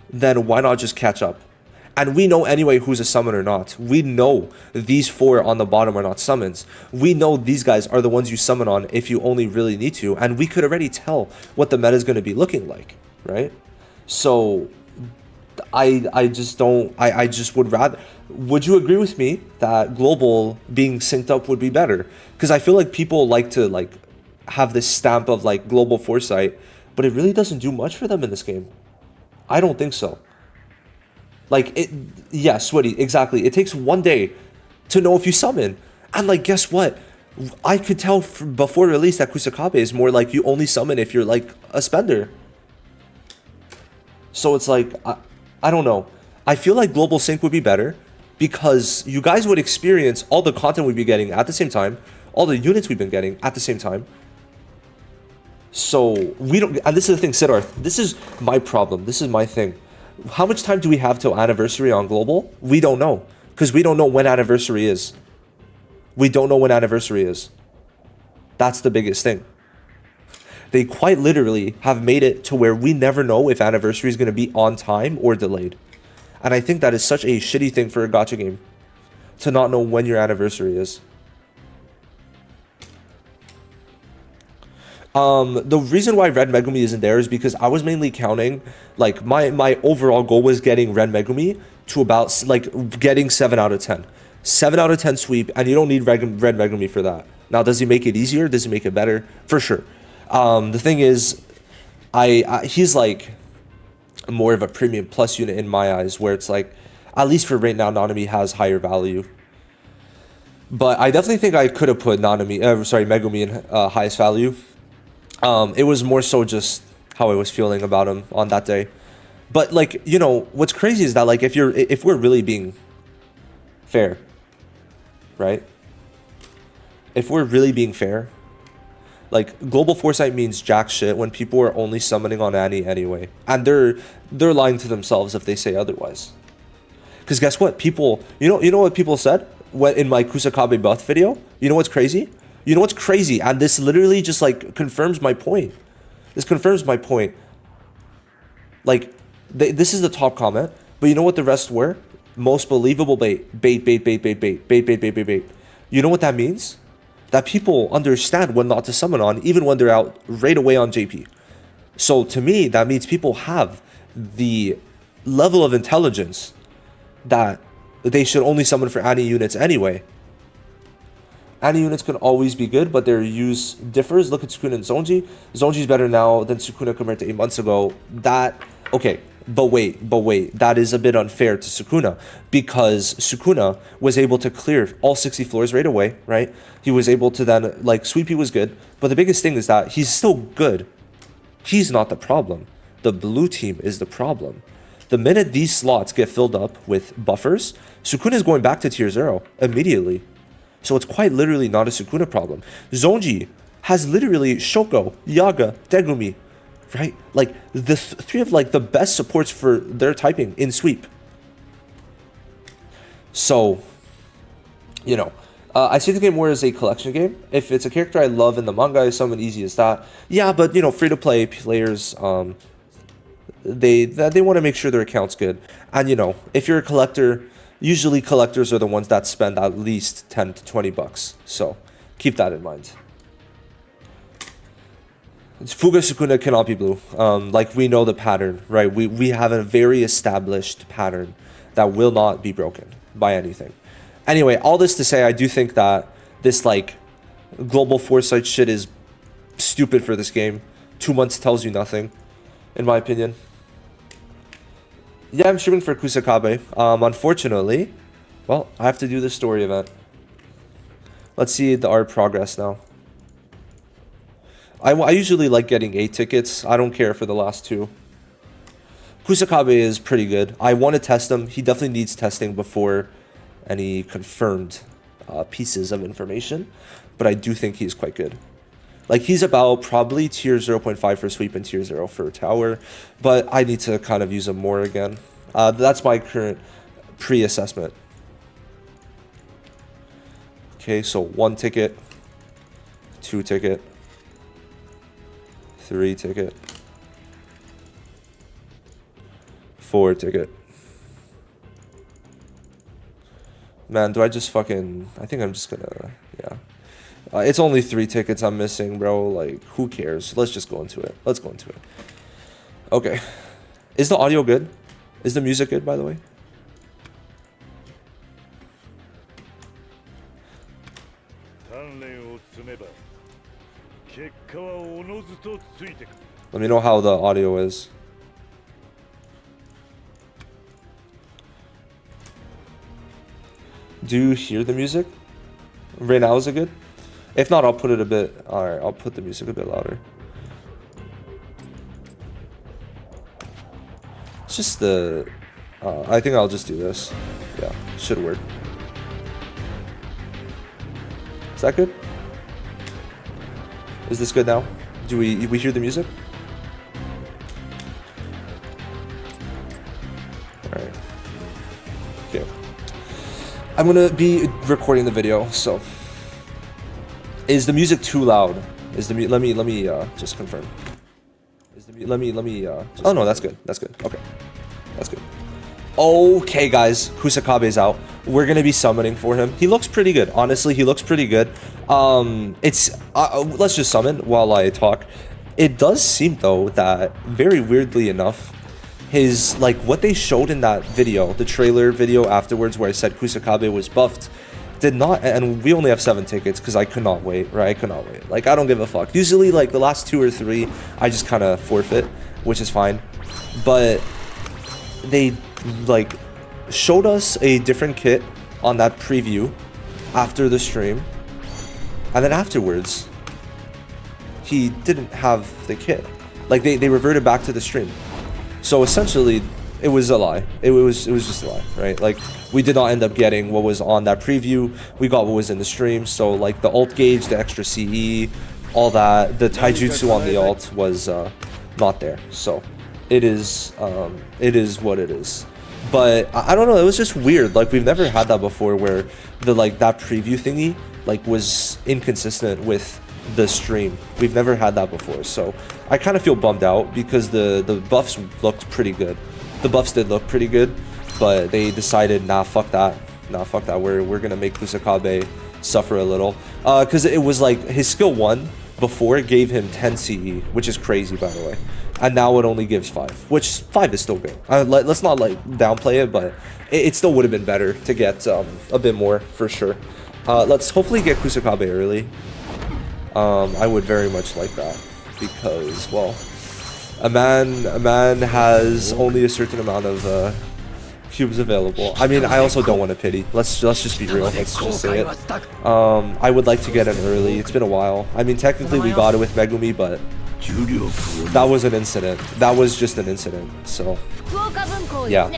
then why not just catch up? And we know anyway who's a summon or not. We know these 4 on the bottom are not summons. We know these guys are the ones you summon on if you only really need to. And we could already tell what the meta is going to be looking like, right? So I just don't... I just would rather... Would you agree with me that global being synced up would be better? Because I feel like people like to, like, have this stamp of, like, Global Foresight, but it really doesn't do much for them in this game. I don't think so. Like, yeah, Switty, exactly. It takes 1 day to know if you summon. And, like, guess what? I could tell before release that Kusakabe is more like you only summon if you're, like, a spender. So it's like, I don't know. I feel like Global Sync would be better because you guys would experience all the content we'd be getting at the same time, all the units we've been getting at the same time. So we don't, and this is the thing, Siddharth, this is my problem. This is my thing. How much time do we have till anniversary on Global? We don't know, because we don't know when anniversary is. We don't know when anniversary is. That's the biggest thing. They quite literally have made it to where we never know if anniversary is going to be on time or delayed. And I think that is such a shitty thing for a gacha game, to not know when your anniversary is. The reason why Red Megumi isn't there is because I was mainly counting, like, my overall goal was getting Red Megumi to about, like, getting 7 out of 10. 7 out of 10 sweep, and you don't need Red Megumi for that. Now, does he make it easier? Does he make it better? For sure. The thing is, he's, like, more of a premium plus unit in my eyes, where it's, like, at least for right now, Nanami has higher value. But I definitely think I could have put Megumi in highest value. It was more so just how I was feeling about him on that day. But, like, you know, what's crazy is that, like, if we're really being fair, right? If we're really being fair, like, Global Foresight means jack shit when people are only summoning on Annie anyway. And they're lying to themselves if they say otherwise. Because guess what? People, you know what people said in my Kusakabe buff video? You know what's crazy? You know what's crazy? And this literally just, like, confirms my point. This confirms my point. Like, this is the top comment, but you know what the rest were? Most believable bait. Bait, bait, bait, bait, bait, bait, bait, bait, bait, bait. You know what that means? That people understand when not to summon on, even when they're out right away on JP. So to me, that means people have the level of intelligence that they should only summon for Annie units anyway. Annie units can always be good, but their use differs. Look at Sukuna and Zonji. Zonji's better now than Sukuna compared to 8 months ago. Okay, but wait. That is a bit unfair to Sukuna, because Sukuna was able to clear all 60 floors right away, right? He was able to then, like, sweep, he was good. But the biggest thing is that he's still good. He's not the problem. The blue team is the problem. The minute these slots get filled up with buffers, Sukuna is going back to tier 0 immediately. So it's quite literally not a Sukuna problem. Zonji has literally Shoko, Yaga, Degumi, right? Like, the three of, like, the best supports for their typing in sweep. So, you know, I see the game more as a collection game. If it's a character I love in the manga, it's somewhat easy as that. Yeah, but, you know, free-to-play players, they want to make sure their account's good. And, you know, if you're a collector, usually collectors are the ones that spend at least 10 to 20 bucks. So keep that in mind. Fuga Sukuna cannot be blue. Like, we know the pattern, right? We have a very established pattern that will not be broken by anything. Anyway, all this to say, I do think that this, like, Global Foresight shit is stupid for this game. 2 months tells you nothing, in my opinion. Yeah, I'm streaming for Kusakabe. Unfortunately, well, I have to do the story event. Let's see our progress now. I usually like getting 8 tickets. I don't care for the last 2. Kusakabe is pretty good. I want to test him. He definitely needs testing before any confirmed pieces of information. But I do think he's quite good. Like, he's about probably tier 0.5 for sweep and tier 0 for tower. But I need to kind of use him more again. That's my current pre-assessment. Okay, so 1 ticket. 2 ticket. 3 ticket. 4 ticket. Man, do I just fucking... I think I'm just gonna... Yeah. It's only 3 tickets I'm missing, bro. Like, who cares? Let's just go into it. Let's go into it. Okay. Is the audio good? Is the music good, by the way? Let me know how the audio is. Do you hear the music? Right now, is it good? If not, I'll put it a bit... Alright, I'll put the music a bit louder. It's just the... I think I'll just do this. Yeah, should work. Is that good? Is this good now? Do we hear the music? Alright. Okay. I'm gonna be recording the video, so... Is the music too loud? Is the let me just confirm. Is the let me just oh no, that's good. That's good. Okay. That's good. Okay, guys, Kusakabe's out. we're gonna be summoning for him. He looks pretty good. Honestly, he looks pretty good. Let's just summon while I talk. It does seem though that very weirdly enough, his like what they showed in that video, the trailer video afterwards where I said Kusakabe was buffed, did not, and we only have 7 tickets because I could not wait, right? I could not wait. Like, I don't give a fuck. Usually, like, the last 2 or 3, I just kind of forfeit, which is fine. But they, like, showed us a different kit on that preview after the stream. And then afterwards, he didn't have the kit. Like, they reverted back to the stream. So, essentially, it was a lie. It was just a lie, right? Like, we did not end up getting what was on that preview. We got what was in the stream. So, like, the ult gauge, the extra CE, all that, the taijutsu on the ult was not there. So, it is what it is. But I don't know. It was just weird. Like, we've never had that before, where the that preview thingy like was inconsistent with the stream. We've never had that before. So, I kind of feel bummed out because the buffs looked pretty good. The buffs did look pretty good, but they decided, nah, fuck that. Nah, fuck that. We're gonna make Kusakabe suffer a little. Because it was like his skill 1 before it gave him 10 CE, which is crazy, by the way. And now it only gives 5, which 5 is still good. Let's not like downplay it, but it still would have been better to get a bit more for sure. Let's hopefully get Kusakabe early. I would very much like that because, well, a man has only a certain amount of cubes available. I mean, I also don't want to pity. Let's just be real. Let's just say it. I would like to get it early. It's been a while. I mean, technically we got it with Megumi, but that was an incident. That was just an incident. So yeah,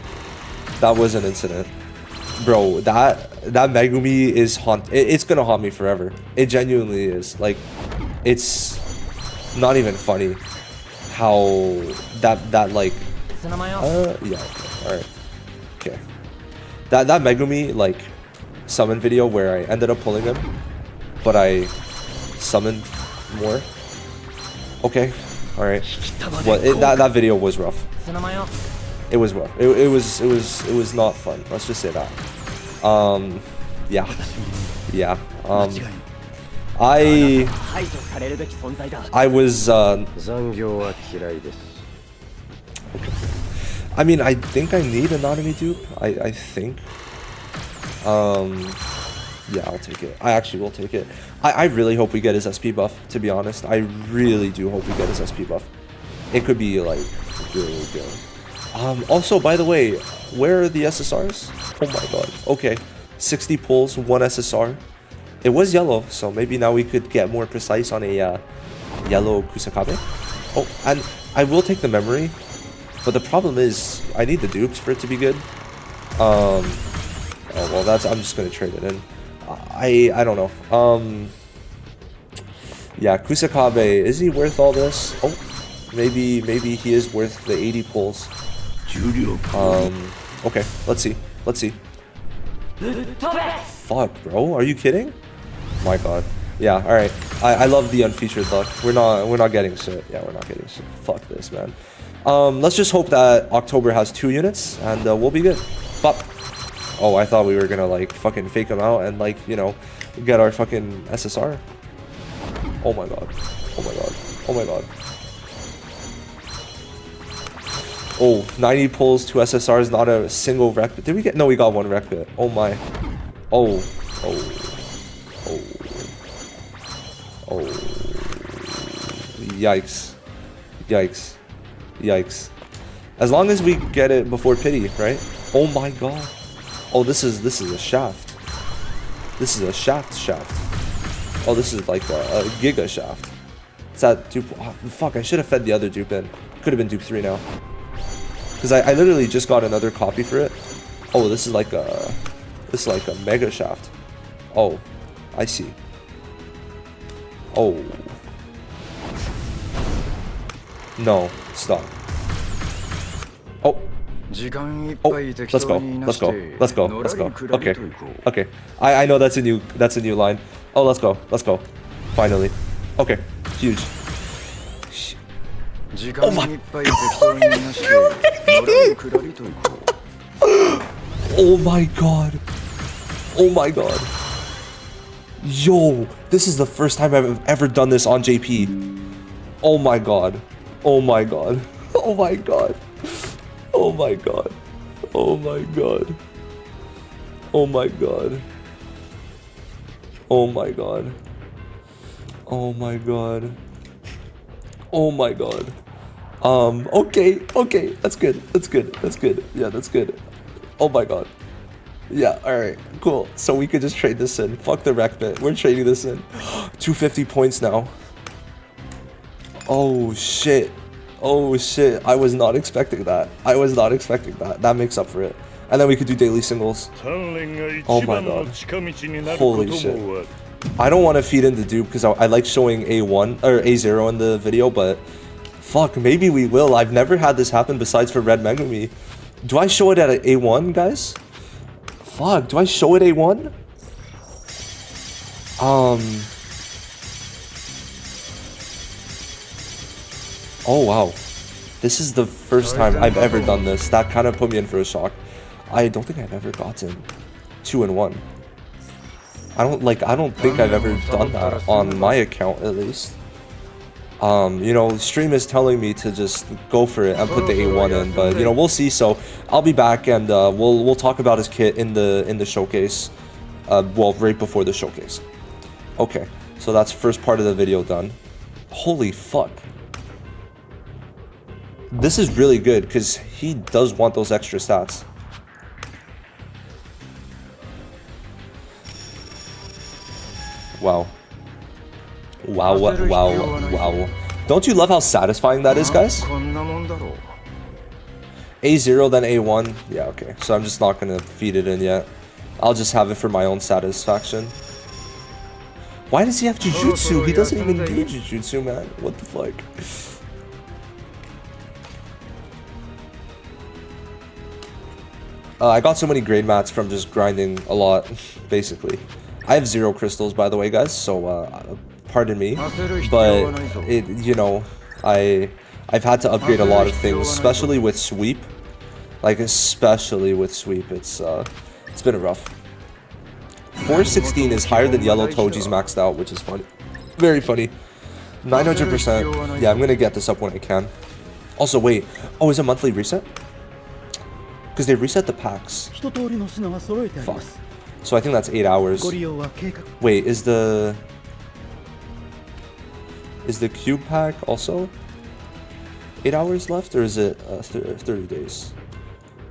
that was an incident, bro. That Megumi is it's gonna haunt me forever. It genuinely is. Like, it's not even funny how that like yeah, all right, okay, that Megumi like summon video where I ended up pulling him but I summoned more. Okay, all right. Well, that video was rough. It was rough. It was not fun. Let's just say that. Yeah. I was okay. I mean, I think I need an enemy dupe. I think. Yeah, I'll take it. I actually will take it. I really hope we get his SP buff, to be honest. I really do hope we get his SP buff. It could be, like, really good. Also, by the way, where are the SSRs? Oh my god. Okay. 60 pulls, 1 SSR. It was yellow, so maybe now we could get more precise on a yellow Kusakabe. Oh, and I will take the memory, but the problem is I need the dupes for it to be good. Oh well, I'm just gonna trade it in. I don't know. Yeah, Kusakabe, is he worth all this? Oh, maybe he is worth the 80 pulls. Okay, let's see. Fuck, bro, are you kidding? My god. Yeah, alright. I love the unfeatured luck. We're not getting shit. Yeah, we're not getting shit. Fuck this, man. Let's just hope that October has 2 units and we'll be good. But oh, I thought we were gonna like fucking fake them out and like, you know, get our fucking SSR. Oh my god. Oh my god. Oh my god. Oh, 90 pulls, 2 SSRs, not a single wreck bit. Did we get? No, we got 1 wreck bit. Oh my. Oh. Yikes. As long as we get it before pity, right? Oh my god. Oh, this is a shaft. This is a shaft. Oh, this is like a giga shaft. It's that dupe. Oh, fuck, I should have fed the other dupe in. Could have been dupe 3 now. Because I literally just got another copy for it. Oh, this is like a mega shaft. Oh, I see. Oh. No, stop. Oh. Oh, let's go. Okay. I know that's a new line. Oh, let's go. Finally. Okay. Huge. Oh my god. Oh my god. Oh my god. Yo, this is the first time I've ever done this on JP. Oh my god. Oh my god. Oh my god. Oh my god. Oh my god. Oh my god. Oh my god. Oh my god. Oh my god. Okay, okay, that's good. That's good. That's good. Yeah, that's good. Oh my god. Yeah, alright, cool. So we could just trade this in. Fuck the wreck bit. We're trading this in. 250 points now. Oh shit. Oh shit. I was not expecting that. I was not expecting that. That makes up for it. And then we could do daily singles. Oh my god. Holy shit. I don't want to feed into dupe because I like showing A1 or A0 in the video, but fuck, maybe we will. I've never had this happen besides for Red Megumi. Do I show it at A1, guys? Fuck, do I show it A1? Oh wow. This is the first time I've ever done this. That kind of put me in for a shock. I don't think I've ever gotten 2 in 1. I don't think I've ever done that on my account at least. You know, stream is telling me to just go for it and put the A1 in, but you know, we'll see. So I'll be back and we'll talk about his kit in the showcase. Well, right before the showcase. Okay, so that's first part of the video done. Holy fuck. This is really good because he does want those extra stats. Wow. Wow, wow, wow. Don't you love how satisfying that is, guys? A0, then A1. Yeah, okay. So I'm just not going to feed it in yet. I'll just have it for my own satisfaction. Why does he have Jujutsu? He doesn't even do Jujutsu, man. What the fuck? I got so many grade mats from just grinding a lot, basically. I have 0 crystals, by the way, guys, so pardon me, but it, you know, I've had to upgrade a lot of things, especially with sweep. Like especially with sweep, it's been a rough. 416 is higher than Yellow Toji's maxed out, which is funny, very funny. 900%. Yeah, I'm gonna get this up when I can. Also, wait. Oh, is it monthly reset? Because they reset the packs. Fuck. So I think that's 8 hours. Wait, is the cube pack also 8 hours left, or is it 30 days?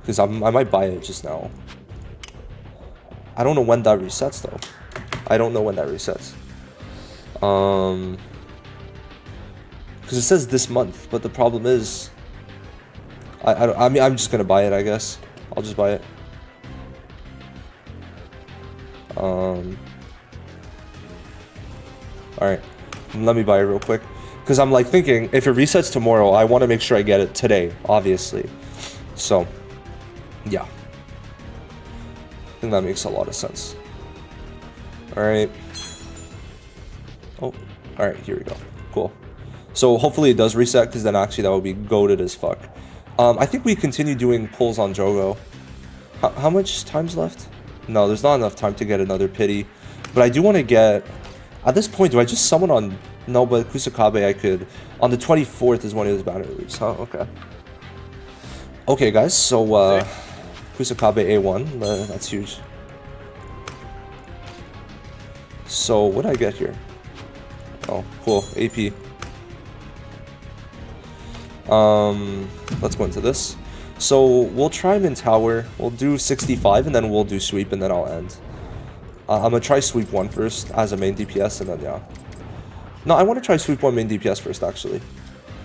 Because I might buy it just now. I don't know when that resets though. I don't know when that resets. Because it says this month, but the problem is, I mean, I'm just gonna buy it, I guess. I'll just buy it. Alright, let me buy it real quick. Because I'm like thinking, if it resets tomorrow, I want to make sure I get it today, obviously. So, yeah. I think that makes a lot of sense. Alright. Oh, alright, here we go. Cool. So hopefully it does reset, because then actually that would be goated as fuck. I think we continue doing pulls on Jogo. How much time's left? No, there's not enough time to get another pity. But I do want to get... At this point, do I just summon on... No, but Kusakabe I could... On the 24th is when his banner leaves, huh? Okay. Okay, guys, so... Kusakabe A1, that's huge. So, what did I get here? Oh, cool, AP. Let's go into this. So we'll try him in tower. We'll do 65 and then we'll do sweep and then I'll end. I'm gonna try sweep 1 first as a main DPS and then yeah. No, I want to try sweep 1 main DPS first actually.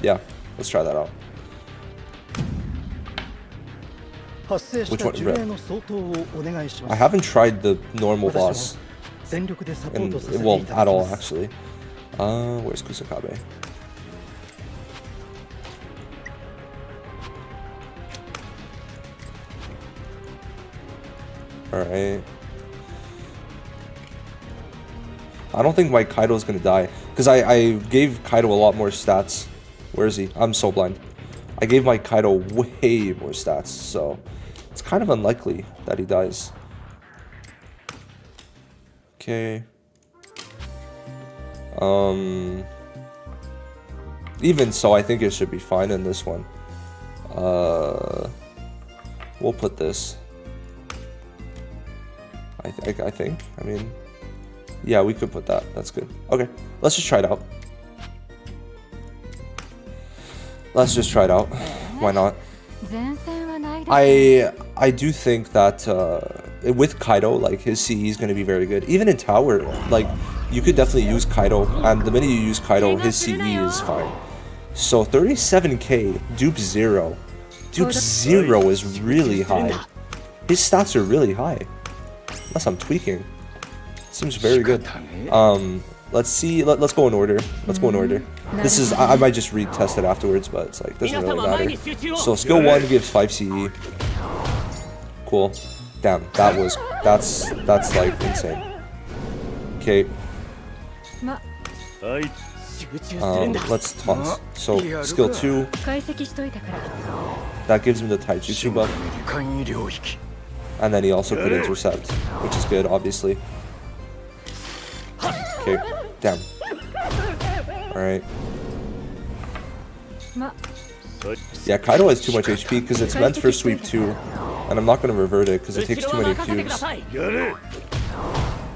Yeah, let's try that out. Which one? I haven't tried the normal boss. Well, at all actually. Where's Kusakabe? Alright. I don't think my Kaido is gonna die. Because I gave Kaido a lot more stats. Where is he? I'm so blind. I gave my Kaido way more stats, so it's kind of unlikely that he dies. Okay. Even so, I think it should be fine in this one. We'll put this. I think. I mean, yeah, we could put that. That's good. Okay, let's just try it out. Let's just try it out. Why not? I do think that with Kaido, like his CE is going to be very good. Even in tower, like you could definitely use Kaido, and the minute you use Kaido, his CE is fine. So 37k, dupe 0. Dupe 0 is really high. His stats are really high. Unless I'm tweaking. Seems very good. Let's see. Let's go in order. Let's go in order. This is. I might just retest it afterwards, but it's like doesn't really matter. So skill 1 gives 5 CE. Cool. Damn. That's like insane. Okay. Let's toss. So skill 2. That gives him the taijutsu buff. And then he also could intercept, which is good, obviously. Okay, damn. Alright. Yeah, Kaido has too much HP because it's meant for sweep 2. And I'm not going to revert it because it takes too many cubes.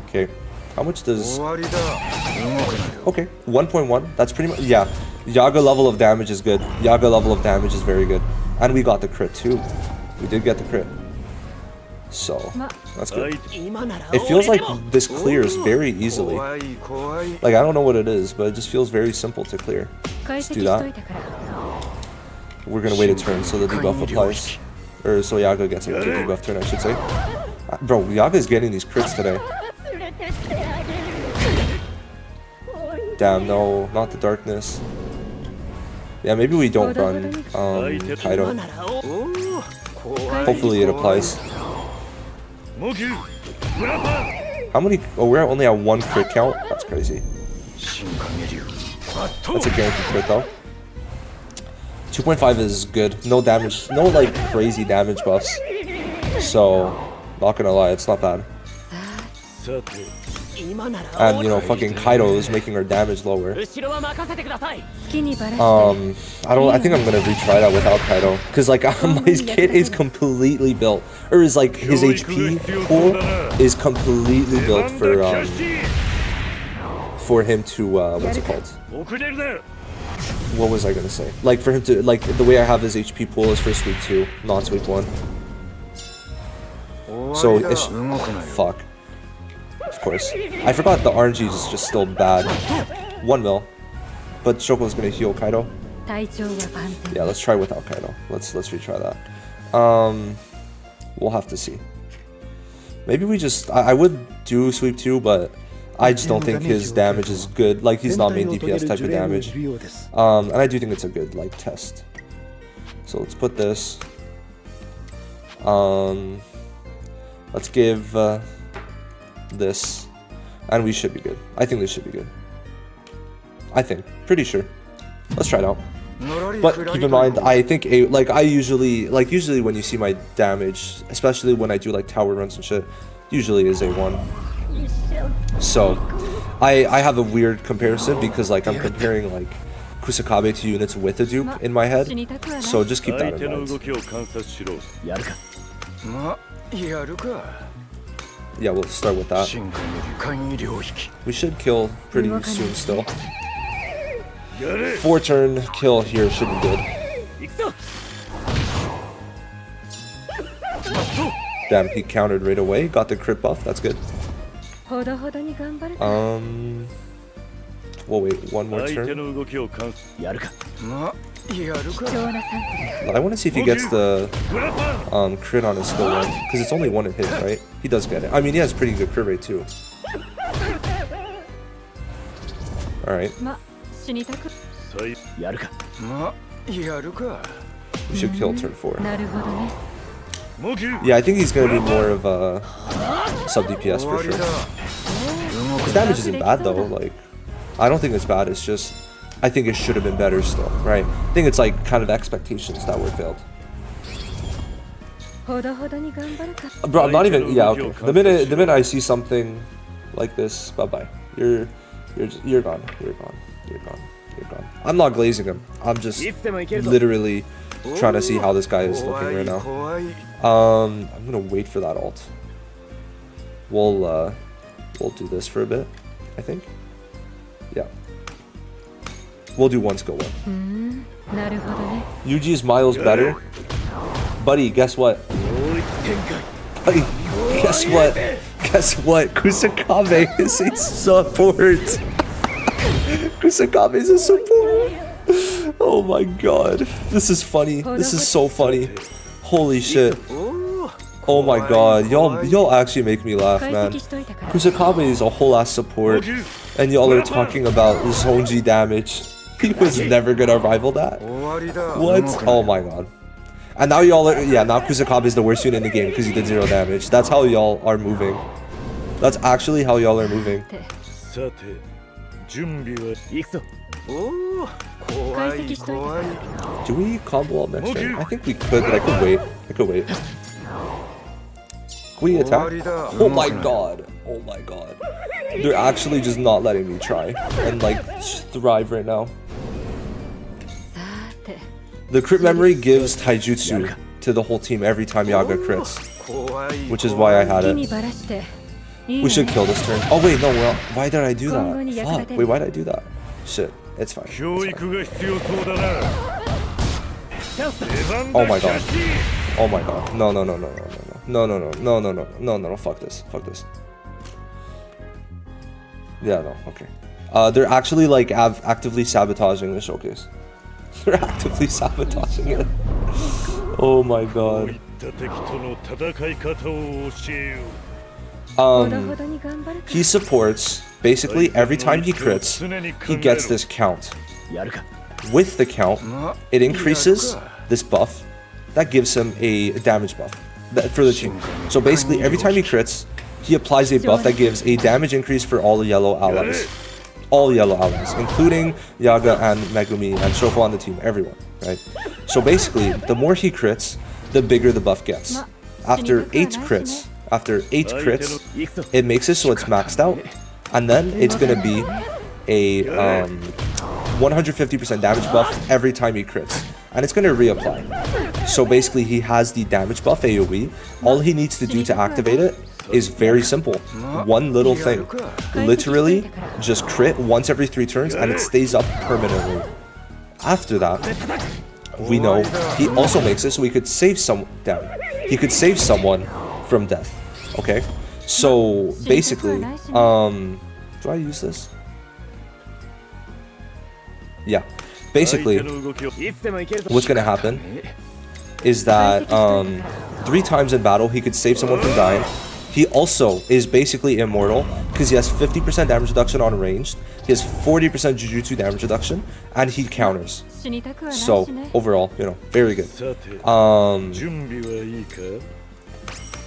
Okay, how much does... Okay, 1.1. That's pretty much... Yeah, Yaga level of damage is good. Yaga level of damage is very good. And we got the crit too. We did get the crit. So, that's good. It feels like this clears very easily. Like, I don't know what it is, but it just feels very simple to clear. Let's do that. We're gonna wait a turn so the debuff applies. Or so Yaga gets a debuff turn, I should say. Bro, Yaga is getting these crits today. Damn, no, not the darkness. Yeah, maybe we don't run Kaido. Hopefully it applies. How many? Oh, we're only at 1 crit count? That's crazy. That's a guaranteed crit though. 2.5 is good. No damage. No like crazy damage buffs. So, not gonna lie, it's not bad. And you know, fucking Kaido is making our damage lower. I think I'm gonna retry that without Kaido, cause like my kit is completely built, or is like his HP pool is completely built for him to what's it called? What was I gonna say? Like for him to like the way I have his HP pool is for sweep 2, not sweep 1. So it's fuck. Of course. I forgot the RNG is just still bad. 1 mil. But Shoko's gonna heal Kaido. Yeah, let's try without Kaido. Let's retry that. We'll have to see. Maybe we just... I would do sweep 2, but I just don't think his damage is good. Like, he's not main DPS type of damage. And I do think it's a good, like, test. So let's put this. Let's give... this, and we should be good. I think this should be good. I think, pretty sure. Let's try it out. But keep in mind, I think usually when you see my damage, especially when I do like tower runs and shit, usually is A1. So I have a weird comparison because like I'm comparing like Kusakabe to units with a dupe in my head. So just keep that in mind. Yeah, we'll start with that. We should kill pretty soon still. 4 turn kill here should be good. Damn, he countered right away. Got the crit buff. That's good. We'll wait 1 more turn. I want to see if he gets the crit on his skill 1, because it's only 1 hit, right? He does get it. I mean, he has pretty good crit rate too. Alright. We should kill turn 4. Yeah, I think he's going to be more of a sub DPS for sure. His damage isn't bad though, like, I don't think it's bad, it's just, I think it should have been better still, right? I think it's like kind of expectations that were failed. Bro, I'm not even, yeah, okay. The minute I see something like this. Bye bye. You're gone. You're gone. You're gone. You're gone. I'm not glazing him. I'm just literally trying to see how this guy is looking right now. I'm gonna wait for that ult. We'll do this for a bit, I think. Yeah. We'll do one skill one. Yuji's miles better. Buddy, guess what? Buddy, guess what? Guess what? Kusakabe is a support. Kusakabe is a support. Oh my god. This is funny. This is so funny. Holy shit. Oh my god. Y'all actually make me laugh, man. Kusakabe is a whole ass support. And y'all are talking about Zonji damage. He was never gonna rival that. What? Oh my god. And now y'all are, yeah, now Kusakabe is the worst unit in the game because he did 0 damage. That's how y'all are moving. That's actually how y'all are moving. Do we combo up next turn? I think we could, but I could wait. Can we attack? Oh my god. Oh my god. They're actually just not letting me try and like thrive right now. The crit memory gives taijutsu to the whole team every time Yaga crits, which is why I had it. We should kill this turn. Oh wait, no, well, why did I do that? Fuck, wait, why did I do that? Shit, it's fine. It's fine. Oh my god. Oh my god. No, fuck this. Yeah, no, okay. They're actually like actively sabotaging the showcase. They're actively sabotaging it. Oh my god. He supports, basically every time he crits, he gets this count. With the count, it increases this buff that gives him a damage buff for the team. So basically every time he crits, he applies a buff that gives a damage increase for all the yellow allies. All yellow allies, including Yaga and Megumi and Shoko on the team, everyone, right? So basically, the more he crits, the bigger the buff gets. After 8 crits, it makes it so it's maxed out, and then it's gonna be a 150% damage buff every time he crits, and it's gonna reapply. So basically, he has the damage buff AoE. All he needs to do to activate it is very simple. One little thing. Literally, just crit once every 3 turns and it stays up permanently. After that, we know he also makes it so he could save he could save someone from death. Okay? So basically, do I use this? Yeah. Basically, what's gonna happen is that 3 times in battle he could save someone from dying. He also is basically immortal because he has 50% damage reduction on ranged, he has 40% Jujutsu damage reduction, and he counters. So overall, you know, very good.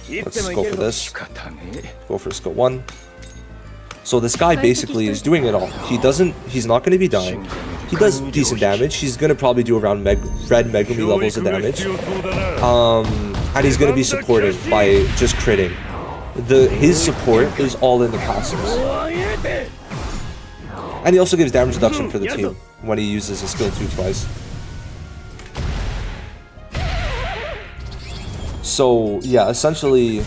Let's go for this. Go for skill 1. So this guy basically is doing it all. He's not going to be dying. He does decent damage. He's going to probably do around red Megumi levels of damage. And he's going to be supported by just critting. His support is all in the passives. And he also gives damage reduction for the team when he uses his skill 2 twice. So yeah, essentially,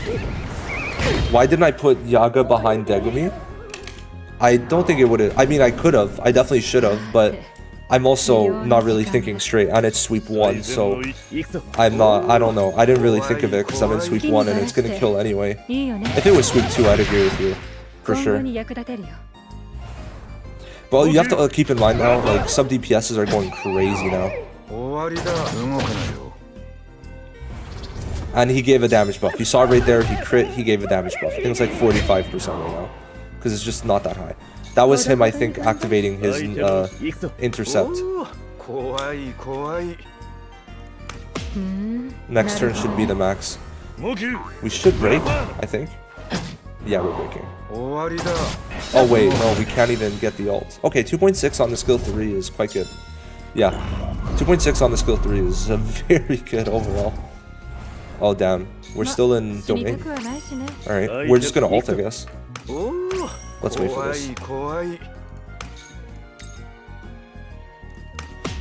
why didn't I put Yaga behind Degumi? I don't think it would have. I mean, I could have. I definitely should have, but I'm also not really thinking straight, and it's sweep 1, so I'm not. I don't know. I didn't really think of it because I'm in sweep 1 and it's gonna kill anyway. If it was sweep 2, I'd agree with you for sure. But you have to keep in mind now, like sub DPSs are going crazy now. And he gave a damage buff. You saw it right there. He crit. He gave a damage buff. I think it's like 45% right now. Because it's just not that high. That was him, I think, activating his intercept. Next turn should be the max. We should break, I think. Yeah, we're breaking. Oh wait, no, we can't even get the ult. Okay, 2.6 on the skill 3 is quite good. Yeah, 2.6 on the skill 3 is very good overall. Oh damn, we're still in domain. Alright, we're just gonna ult, I guess. Let's wait for this.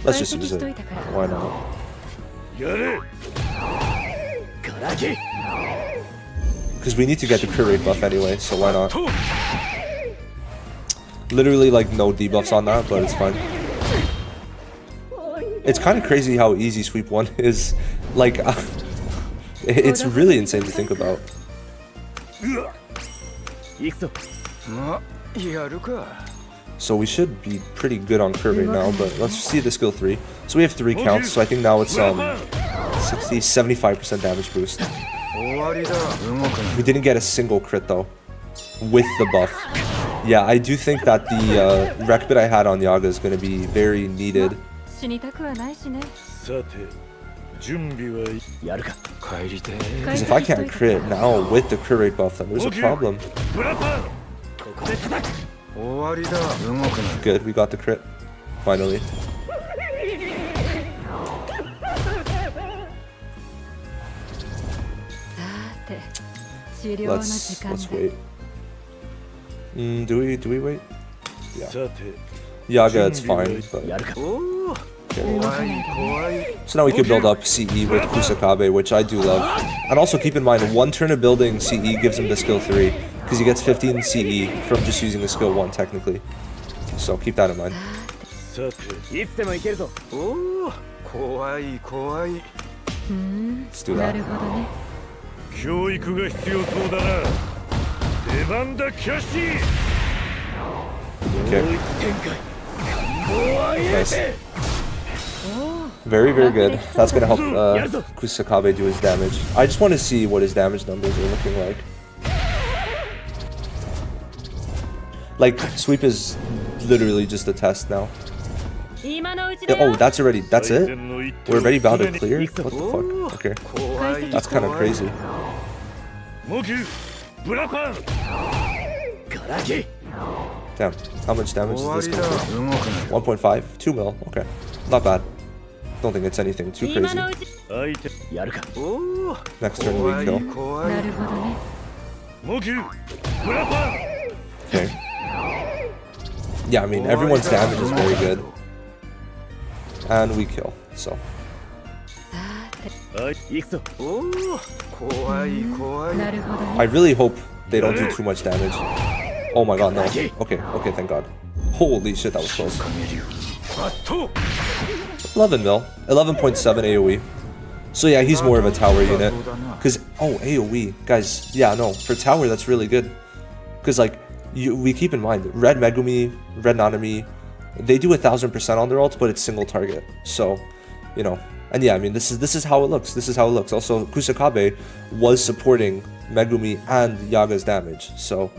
Let's just use it. Why not? Because we need to get the crit rate buff anyway, so why not? Literally like no debuffs on that, but it's fine. It's kind of crazy how easy sweep 1 is. Like, it's really insane to think about. So we should be pretty good on crit rate now, but let's see the skill 3. So we have 3 counts, so I think now it's 60, 75% damage boost. We didn't get a single crit though, with the buff. Yeah, I do think that the rec bit I had on Yaga is going to be very needed. Because if I can't crit now with the crit rate buff, then there's a problem. Good, we got the crit. Finally. Let's wait. Do we wait? Yeah. Yaga, it's fine. But... Okay. So now we can build up CE with Kusakabe, which I do love. And also keep in mind, 1 turn of building CE gives him the skill 3, because he gets 15 CE from just using the skill 1 technically. So keep that in mind. Let's do that. Okay. Nice. Very, very good. That's gonna help Kusakabe do his damage. I just want to see what his damage numbers are looking like. Like, sweep is literally just a test now. Oh, that's it? We're already about to clear? What the fuck? Okay. That's kind of crazy. Damn, how much damage is this going to do? 1.5? 2 mil, okay. Not bad. Don't think it's anything too crazy. Next turn we kill. Okay. Yeah, I mean, everyone's damage is very good. And we kill, so. I really hope they don't do too much damage. Oh my god, no. Okay, thank god. Holy shit, that was close. 11 mil. 11.7 AoE. So yeah, he's more of a tower unit. Because, oh, AoE. Guys, yeah, no, for tower, that's really good. Because, like, we keep in mind, Red Megumi, Red Nanami, they do 1000% on their ults, but it's single target. So, you know, and yeah, I mean, this is how it looks. This is how it looks. Also, Kusakabe was supporting Megumi and Yaga's damage. So,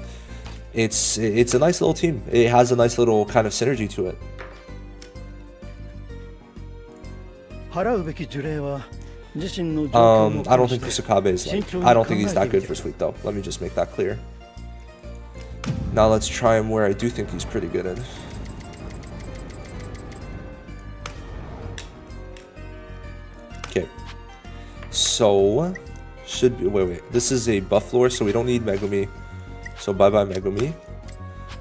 it's a nice little team. It has a nice little kind of synergy to it. I don't think Kusakabe is like, I don't think he's that good for sweep though. Let me just make that clear. Now let's try him where I do think he's pretty good in. Okay. So, should be, wait. This is a buff floor, so we don't need Megumi. So bye-bye Megumi.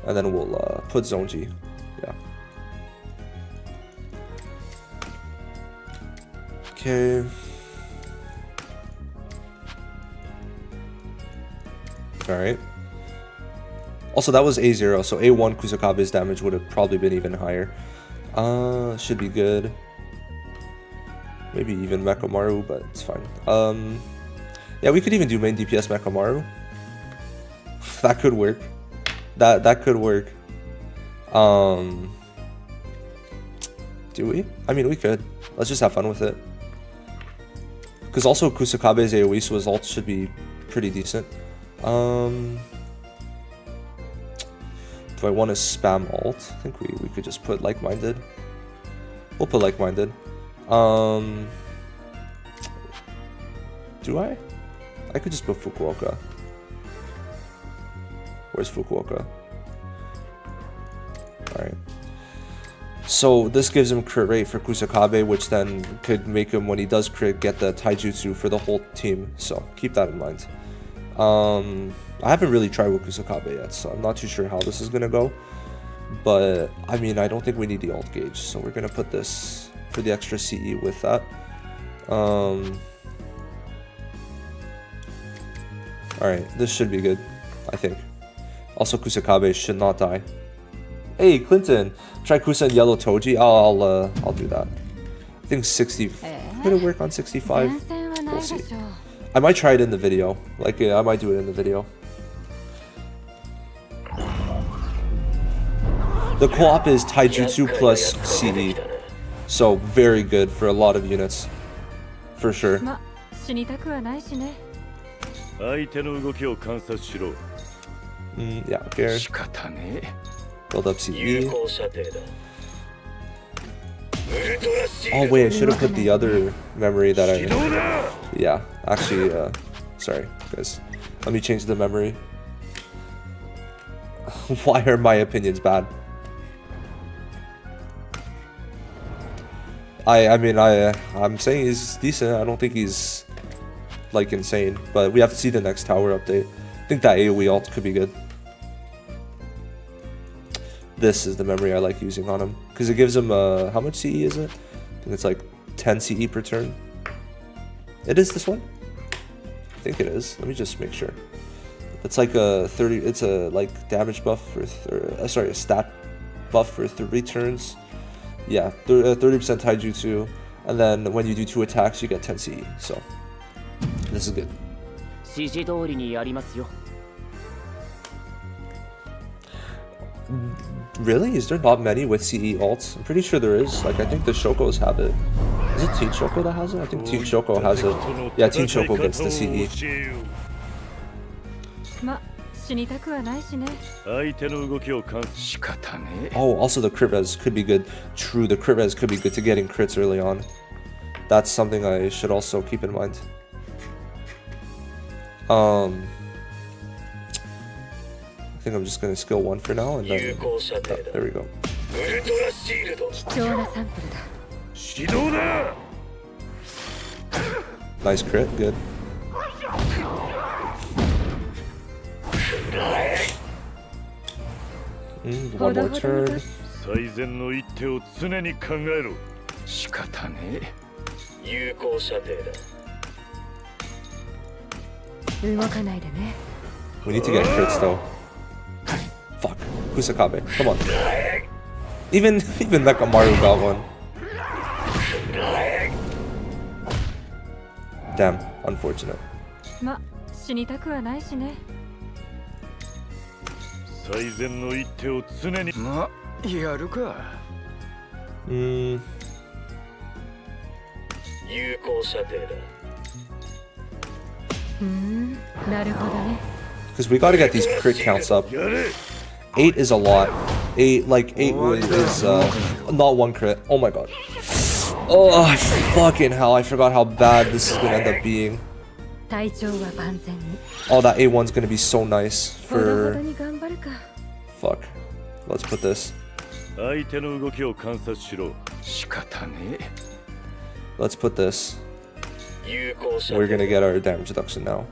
And then we'll put Zonji. Yeah. Okay. Alright. Also, that was A0, so A1 Kusakabe's damage would have probably been even higher. Should be good. Maybe even Mekamaru, but it's fine. Yeah, we could even do main DPS Mekamaru. That could work. That could work. Do we? I mean, we could. Let's just have fun with it. Because also Kusakabe's AoE, so his ult should be pretty decent. Do I want to spam ult? I think we could just put like-minded. We'll put like-minded. Do I? I could just put Fukuoka. Where's Fukuoka? Alright. So this gives him crit rate for Kusakabe, which then could make him, when he does crit, get the taijutsu for the whole team. So keep that in mind. I haven't really tried with Kusakabe yet, so I'm not too sure how this is gonna go. But I mean, I don't think we need the alt gauge, so we're gonna put this for the extra CE with that. Alright, this should be good, I think. Also, Kusakabe should not die. Hey, Clinton, try Kusa and Yellow Toji. I'll do that. I think 60. I'm gonna work on 65. We'll see. I might try it in the video. Like, I might do it in the video. The co-op is Taijutsu plus CE. So, very good for a lot of units. For sure. Yeah, okay. Build up CE. Oh wait, I should have put the other memory that I... Yeah, actually, sorry guys. Let me change the memory. Why are my opinions bad? I'm saying he's decent. I don't think he's like insane, but we have to see the next tower update. I think that AoE alt could be good. This is the memory I like using on him because it gives him how much CE is it? I think it's like 10 CE per turn. It is this one? I think it is. Let me just make sure. It's like a 30. It's a like damage buff for sorry, a stat buff for 3 turns. Yeah, 30% taijutsu, and then when you do 2 attacks, you get 10 CE. So this is good. Really? Is there not many with CE alts? I'm pretty sure there is. Like, I think the Shokos have it. Is it Team Shoko that has it? I think Team Shoko has it. Yeah, Team Shoko gets the CE. Oh, also the crit res could be good. True, the crit res could be good to getting crits early on. That's something I should also keep in mind. I think I'm just gonna skill 1 for now, and then there we go. Nice crit, good. One more turn. We need to get crits though. Fuck. Kusakabe. Come on. Even Mekamaru got one. Damn. Unfortunate. Because we gotta get these crit counts up. 8 is a lot. 8 is not 1 crit. Oh my god. Oh fucking hell, I forgot how bad this is gonna end up being. Oh, that A1's gonna be so nice for... Fuck. Let's put this. Let's put this. We're gonna get our damage reduction now.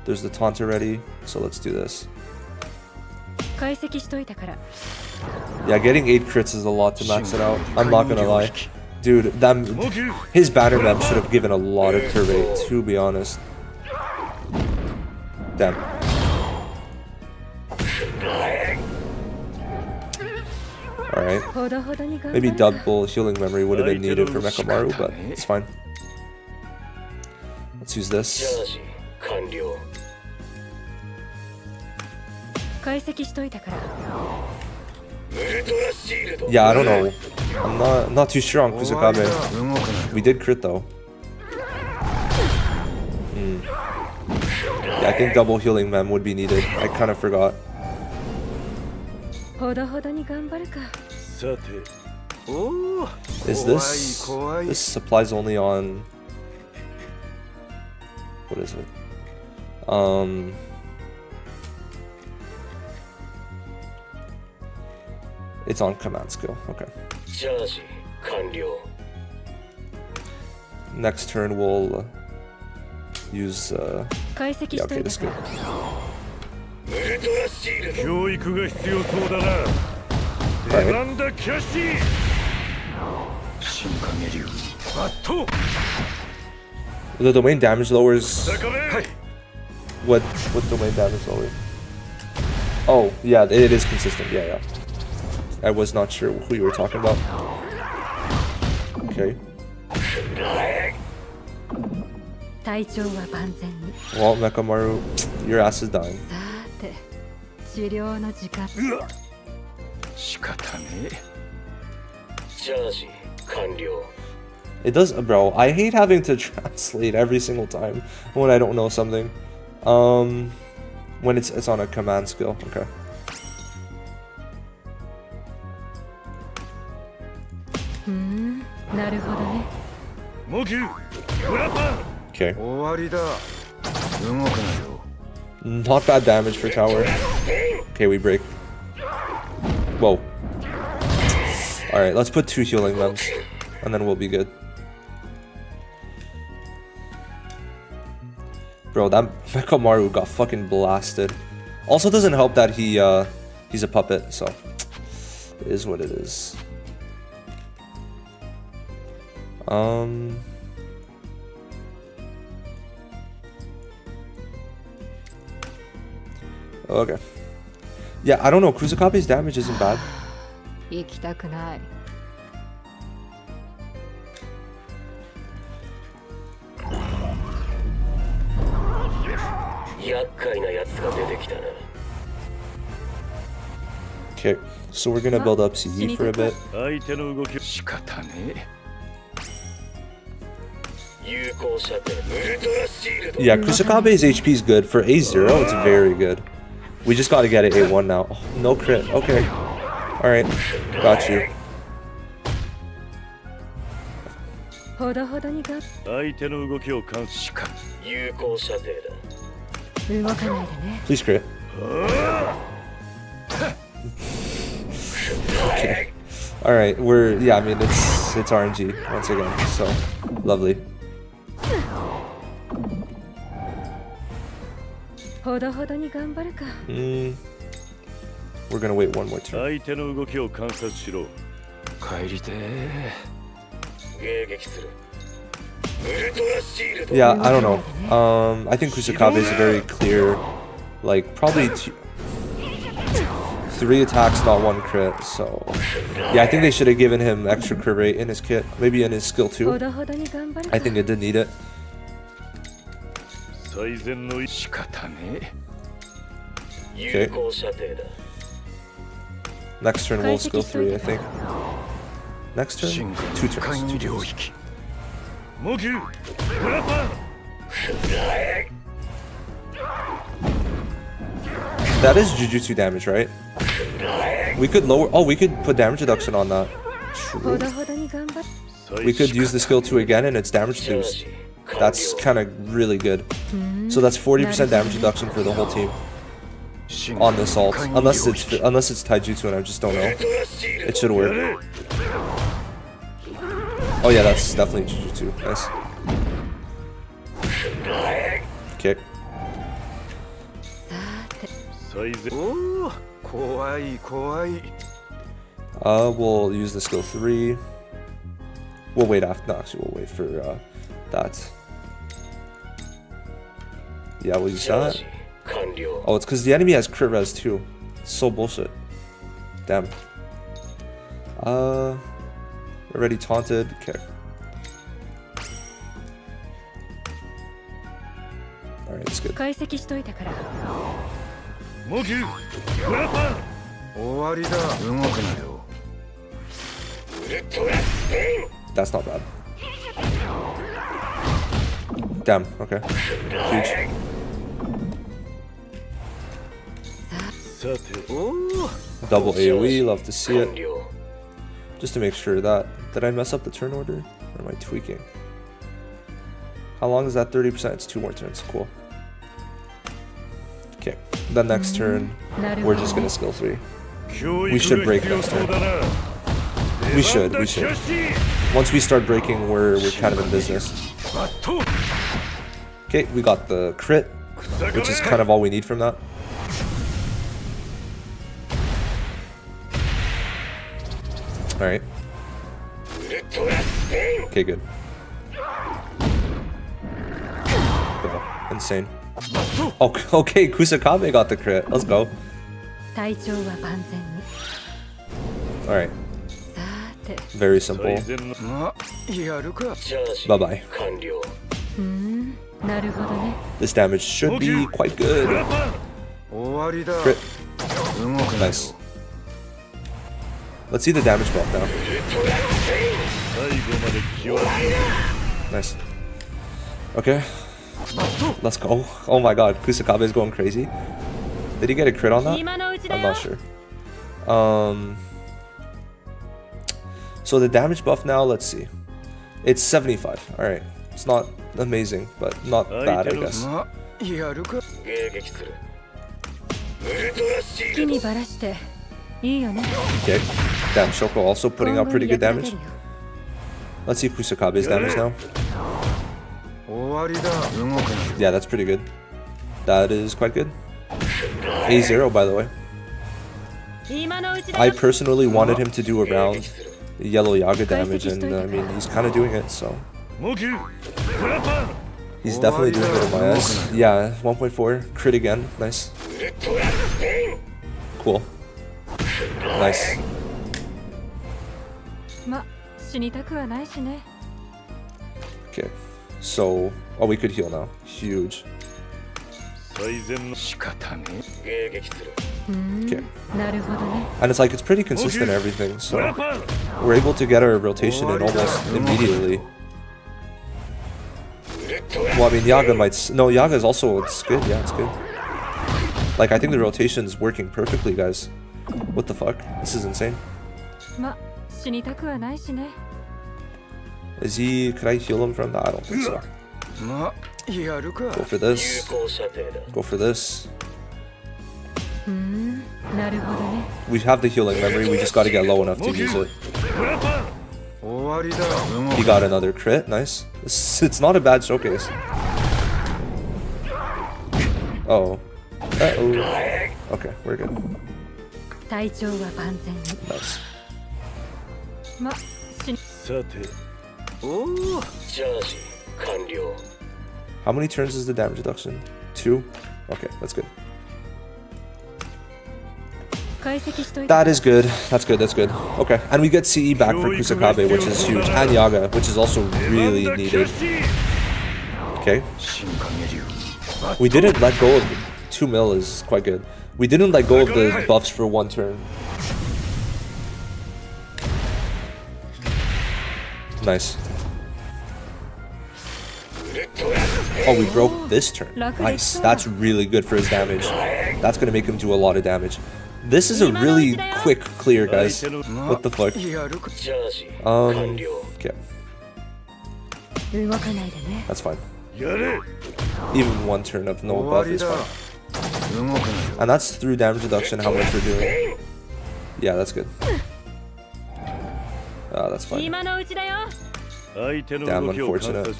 There's the taunt already, so let's do this. Yeah, getting 8 crits is a lot to max it out. I'm not gonna lie. Dude, his banner map should have given a lot of crit rate, to be honest. Damn. Alright. Maybe double healing memory would have been needed for Mekamaru, but it's fine. Let's use this. Yeah, I don't know. I'm not too sure on Kusakabe. We did crit though. Yeah, I think double healing mem would be needed. I kind of forgot. Is this... This supplies only on... What is it? It's on command skill. Okay. Next turn we'll use yeah, okay, this is good. ウルトラシールド教育が必要そうだな出番だキャッシー新影流バット The domain damage lowers what domain damage lowers? Oh yeah, it is consistent. Yeah, yeah. I was not sure who you were talking about. Okay. Well, Mekamaru, your ass is dying. It does, bro. I hate having to translate every single time when I don't know something. When it's on a command skill. Okay. Okay. Not bad damage for tower. Okay, we break. Whoa. Alright, let's put 2 healing limbs. And then we'll be good. Bro, that Mekamaru got fucking blasted. Also doesn't help that he's a puppet, so it is what it is. Okay. Yeah, I don't know. Kusakabe's damage isn't bad. Okay, so we're gonna build up CE for a bit. Yeah, Kusakabe's HP is good. For A0, it's very good. We just gotta get it A1 now. Oh, no crit. Okay. Alright. Got you. Please crit. Okay. Alright, yeah, I mean, it's RNG once again, so lovely. We're gonna wait one more turn. Yeah, I don't know. I think Kusakabe is a very clear, like, probably 3 attacks, not 1 crit, so yeah, I think they should have given him extra crit rate in his kit, maybe in his skill too. I think it did need it. Okay. Next turn we'll skill 3, I think. Next turn? 2 turns. 2 turns. That is Jujutsu damage, right? We could lower... Oh, we could put damage reduction on that. True. We could use the skill 2 again and it's damage boost. That's kind of really good. So that's 40% damage reduction for the whole team. On this ult. Unless it's taijutsu and I just don't know. It should work. Oh yeah, that's definitely Jujutsu. Nice. Okay. We'll use the skill 3. We'll wait after. No, actually, we'll wait for that. Yeah, we'll use that. Oh, it's because the enemy has crit res too. It's so bullshit. Damn. Already taunted. Okay. Alright, it's good. That's not bad. Damn, okay. Huge. Double AoE, love to see it. Just to make sure that... Did I mess up the turn order? Or am I tweaking? How long is that? 30%? It's 2 more turns. Cool. Okay. Then next turn, we're just gonna skill 3. We should break next turn. We should. Once we start breaking, we're kind of in business. Okay, we got the crit, which is kind of all we need from that. Alright. Okay, good. Bro, insane. Oh, okay, Kusakabe got the crit. Let's go. Alright. Very simple. Bye-bye. This damage should be quite good. Crit. Nice. Let's see the damage buff now. Nice. Okay. Let's go. Oh my god, Kusakabe is going crazy. Did he get a crit on that? I'm not sure. So the damage buff now, let's see. It's 75. Alright. It's not amazing, but not bad, I guess. Okay. Damn, Shoko also putting out pretty good damage. Let's see Kusakabe's damage now. Yeah, that's pretty good. That is quite good. A0, by the way. I personally wanted him to do around yellow Yaga damage, and I mean, he's kind of doing it, so. He's definitely doing it in my eyes. Yeah, 1.4. Crit again. Nice. Cool. Nice. Okay. So, oh, we could heal now. Huge. Okay. And it's like, it's pretty consistent everything, so we're able to get our rotation in almost immediately. Well, I mean, Yaga might... No, Yaga is also... It's good, yeah, it's good. Like, I think the rotation is working perfectly, guys. What the fuck? This is insane. Is he... Could I heal him from that? I don't think so. Go for this. Go for this. We have the healing memory, we just gotta get low enough to use it. He got another crit, nice. It's not a bad showcase. Uh-oh. Uh-oh. Okay, we're good. Nice. How many turns is the damage reduction? 2? Okay, that's good. That is good. That's good, that's good. Okay, and we get CE back for Kusakabe, which is huge. And Yaga, which is also really needed. Okay. We didn't let go of... 2 mil is quite good. We didn't let go of the buffs for 1 turn. Nice. Oh, we broke this turn. Nice. That's really good for his damage. That's gonna make him do a lot of damage. This is a really quick clear, guys. What the fuck? Okay. That's fine. Even 1 turn of no buff is fine. And that's through damage reduction, how much we're doing. Yeah, that's good. That's fine. Damn, unfortunate.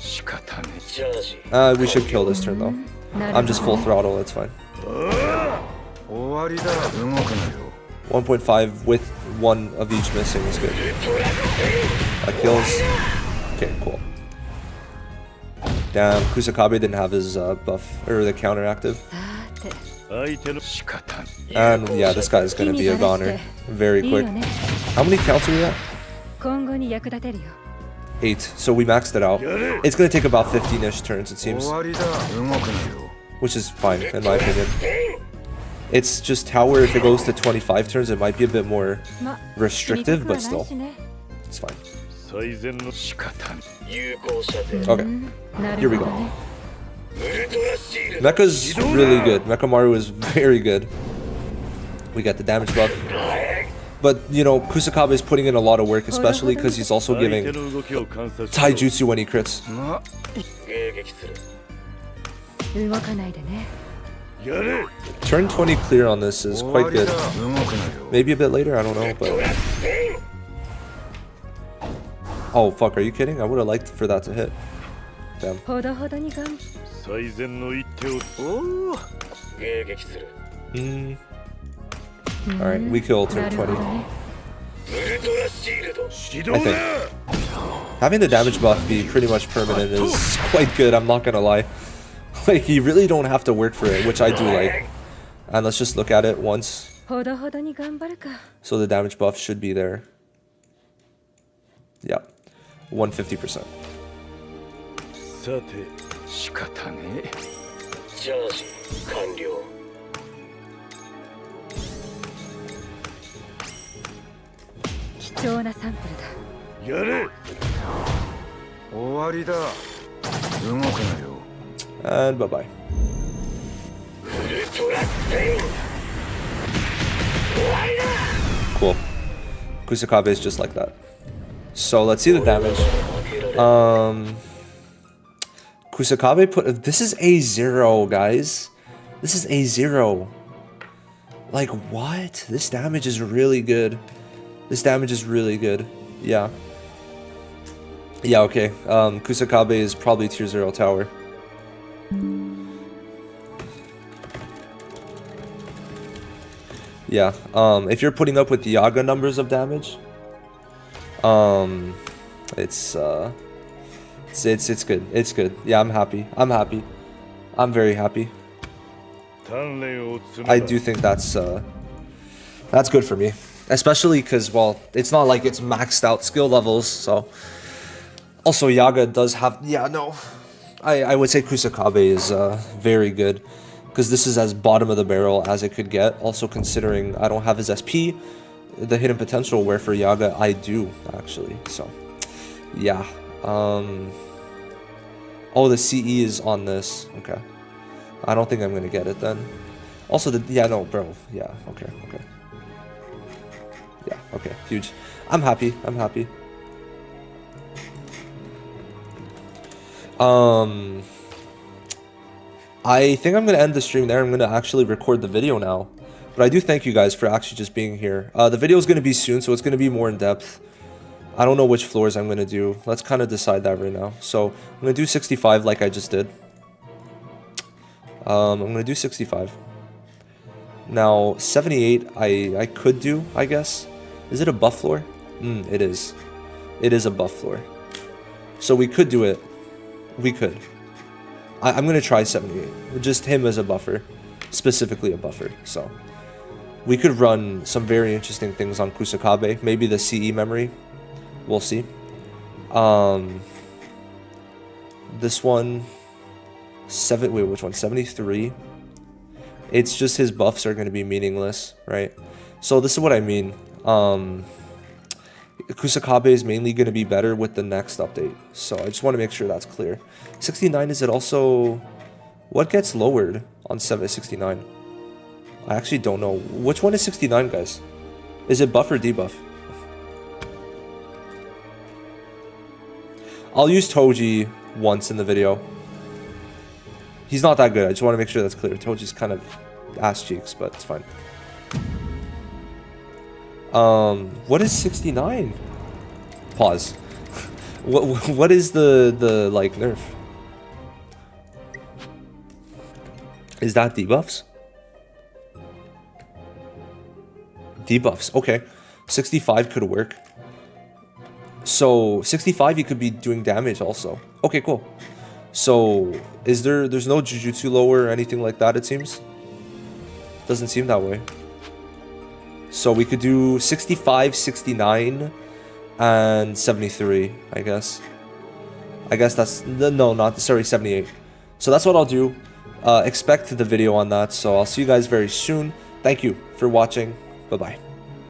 We should kill this turn, though. I'm just full throttle, that's fine. 1.5 with 1 of each missing is good. That kills. Okay, cool. Damn, Kusakabe didn't have his buff, or the counter active. And yeah, this guy's gonna be a goner very quick. How many counts are we at? 8, so we maxed it out. It's gonna take about 15-ish turns, it seems. Which is fine, in my opinion. It's just Tower, if it goes to 25 turns, it might be a bit more restrictive, but still. It's fine. Okay, here we go. Mecha's really good. Mecha Maru is very good. We got the damage buff. But, you know, Kusakabe is putting in a lot of work, especially because he's also giving taijutsu when he crits. Turn 20 clear on this is quite good. Maybe a bit later, I don't know, but... Oh, fuck, are you kidding? I would have liked for that to hit. Damn. 最善の一手をおお迎撃する Alright, we kill turn 20. ウルトラシールド始動 I だ think having the damage buff be pretty much permanent is quite good, I'm not gonna lie. Like, you really don't have to work for it, which I do like. And let's just look at it once. So the damage buff should be there. Yeah, 150%. さて仕方ねえチャージ完了貴重なサンプルだやれ終わりだ動くなよ And bye-bye. Cool. Kusakabe is just like that. So let's see the damage. Kusakabe put... This is A0, guys. This is A0. Like, what? This damage is really good. This damage is really good. Yeah. Yeah, okay. Kusakabe is probably tier 0 tower. Yeah, if you're putting up with the Yaga numbers of damage, it's good. It's good. Yeah, I'm happy. I'm very happy. I do think that's good for me, especially because, well, it's not like it's maxed out skill levels. So also Yaga does have, yeah, no, I would say Kusakabe is very good. Because this is as bottom of the barrel as it could get. Also considering I don't have his SP, the hidden potential, where for Yaga I do, actually. So, yeah. Oh, the CE is on this. Okay. I don't think I'm going to get it then. Also, yeah, no, bro. Yeah, okay. Yeah, okay, huge. I'm happy. I think I'm going to end the stream there. I'm going to actually record the video now. But I do thank you guys for actually just being here. The video is going to be soon, so it's going to be more in depth. I don't know which floors I'm going to do. Let's kind of decide that right now. So I'm going to do 65 like I just did. I'm going to do 65. Now, 78 I could do, I guess. Is it a buff floor? It is. It is a buff floor. So we could do it. We could. I'm going to try 78. Just him as a buffer. Specifically a buffer. So we could run some very interesting things on Kusakabe. Maybe the CE memory. We'll see. This one... wait, which one? 73. It's just his buffs are going to be meaningless, right? So this is what I mean. Kusakabe is mainly going to be better with the next update. So I just want to make sure that's clear. 69, is it also... What gets lowered on 769? I actually don't know. Which one is 69, guys? Is it buff or debuff? I'll use Toji once in the video. He's not that good. I just want to make sure that's clear. Toji's kind of ass cheeks, but it's fine. What is 69? Pause. What is the like nerf? Is that debuffs? Debuffs. Okay. 65 could work. So 65 you could be doing damage also. Okay, cool. So there's no Jujutsu lower or anything like that, it seems? Doesn't seem that way. So we could do 65, 69, and 73, I guess. I guess that's... No, not... Sorry, 78. So that's what I'll do. Expect the video on that. So I'll see you guys very soon. Thank you for watching. Bye-bye.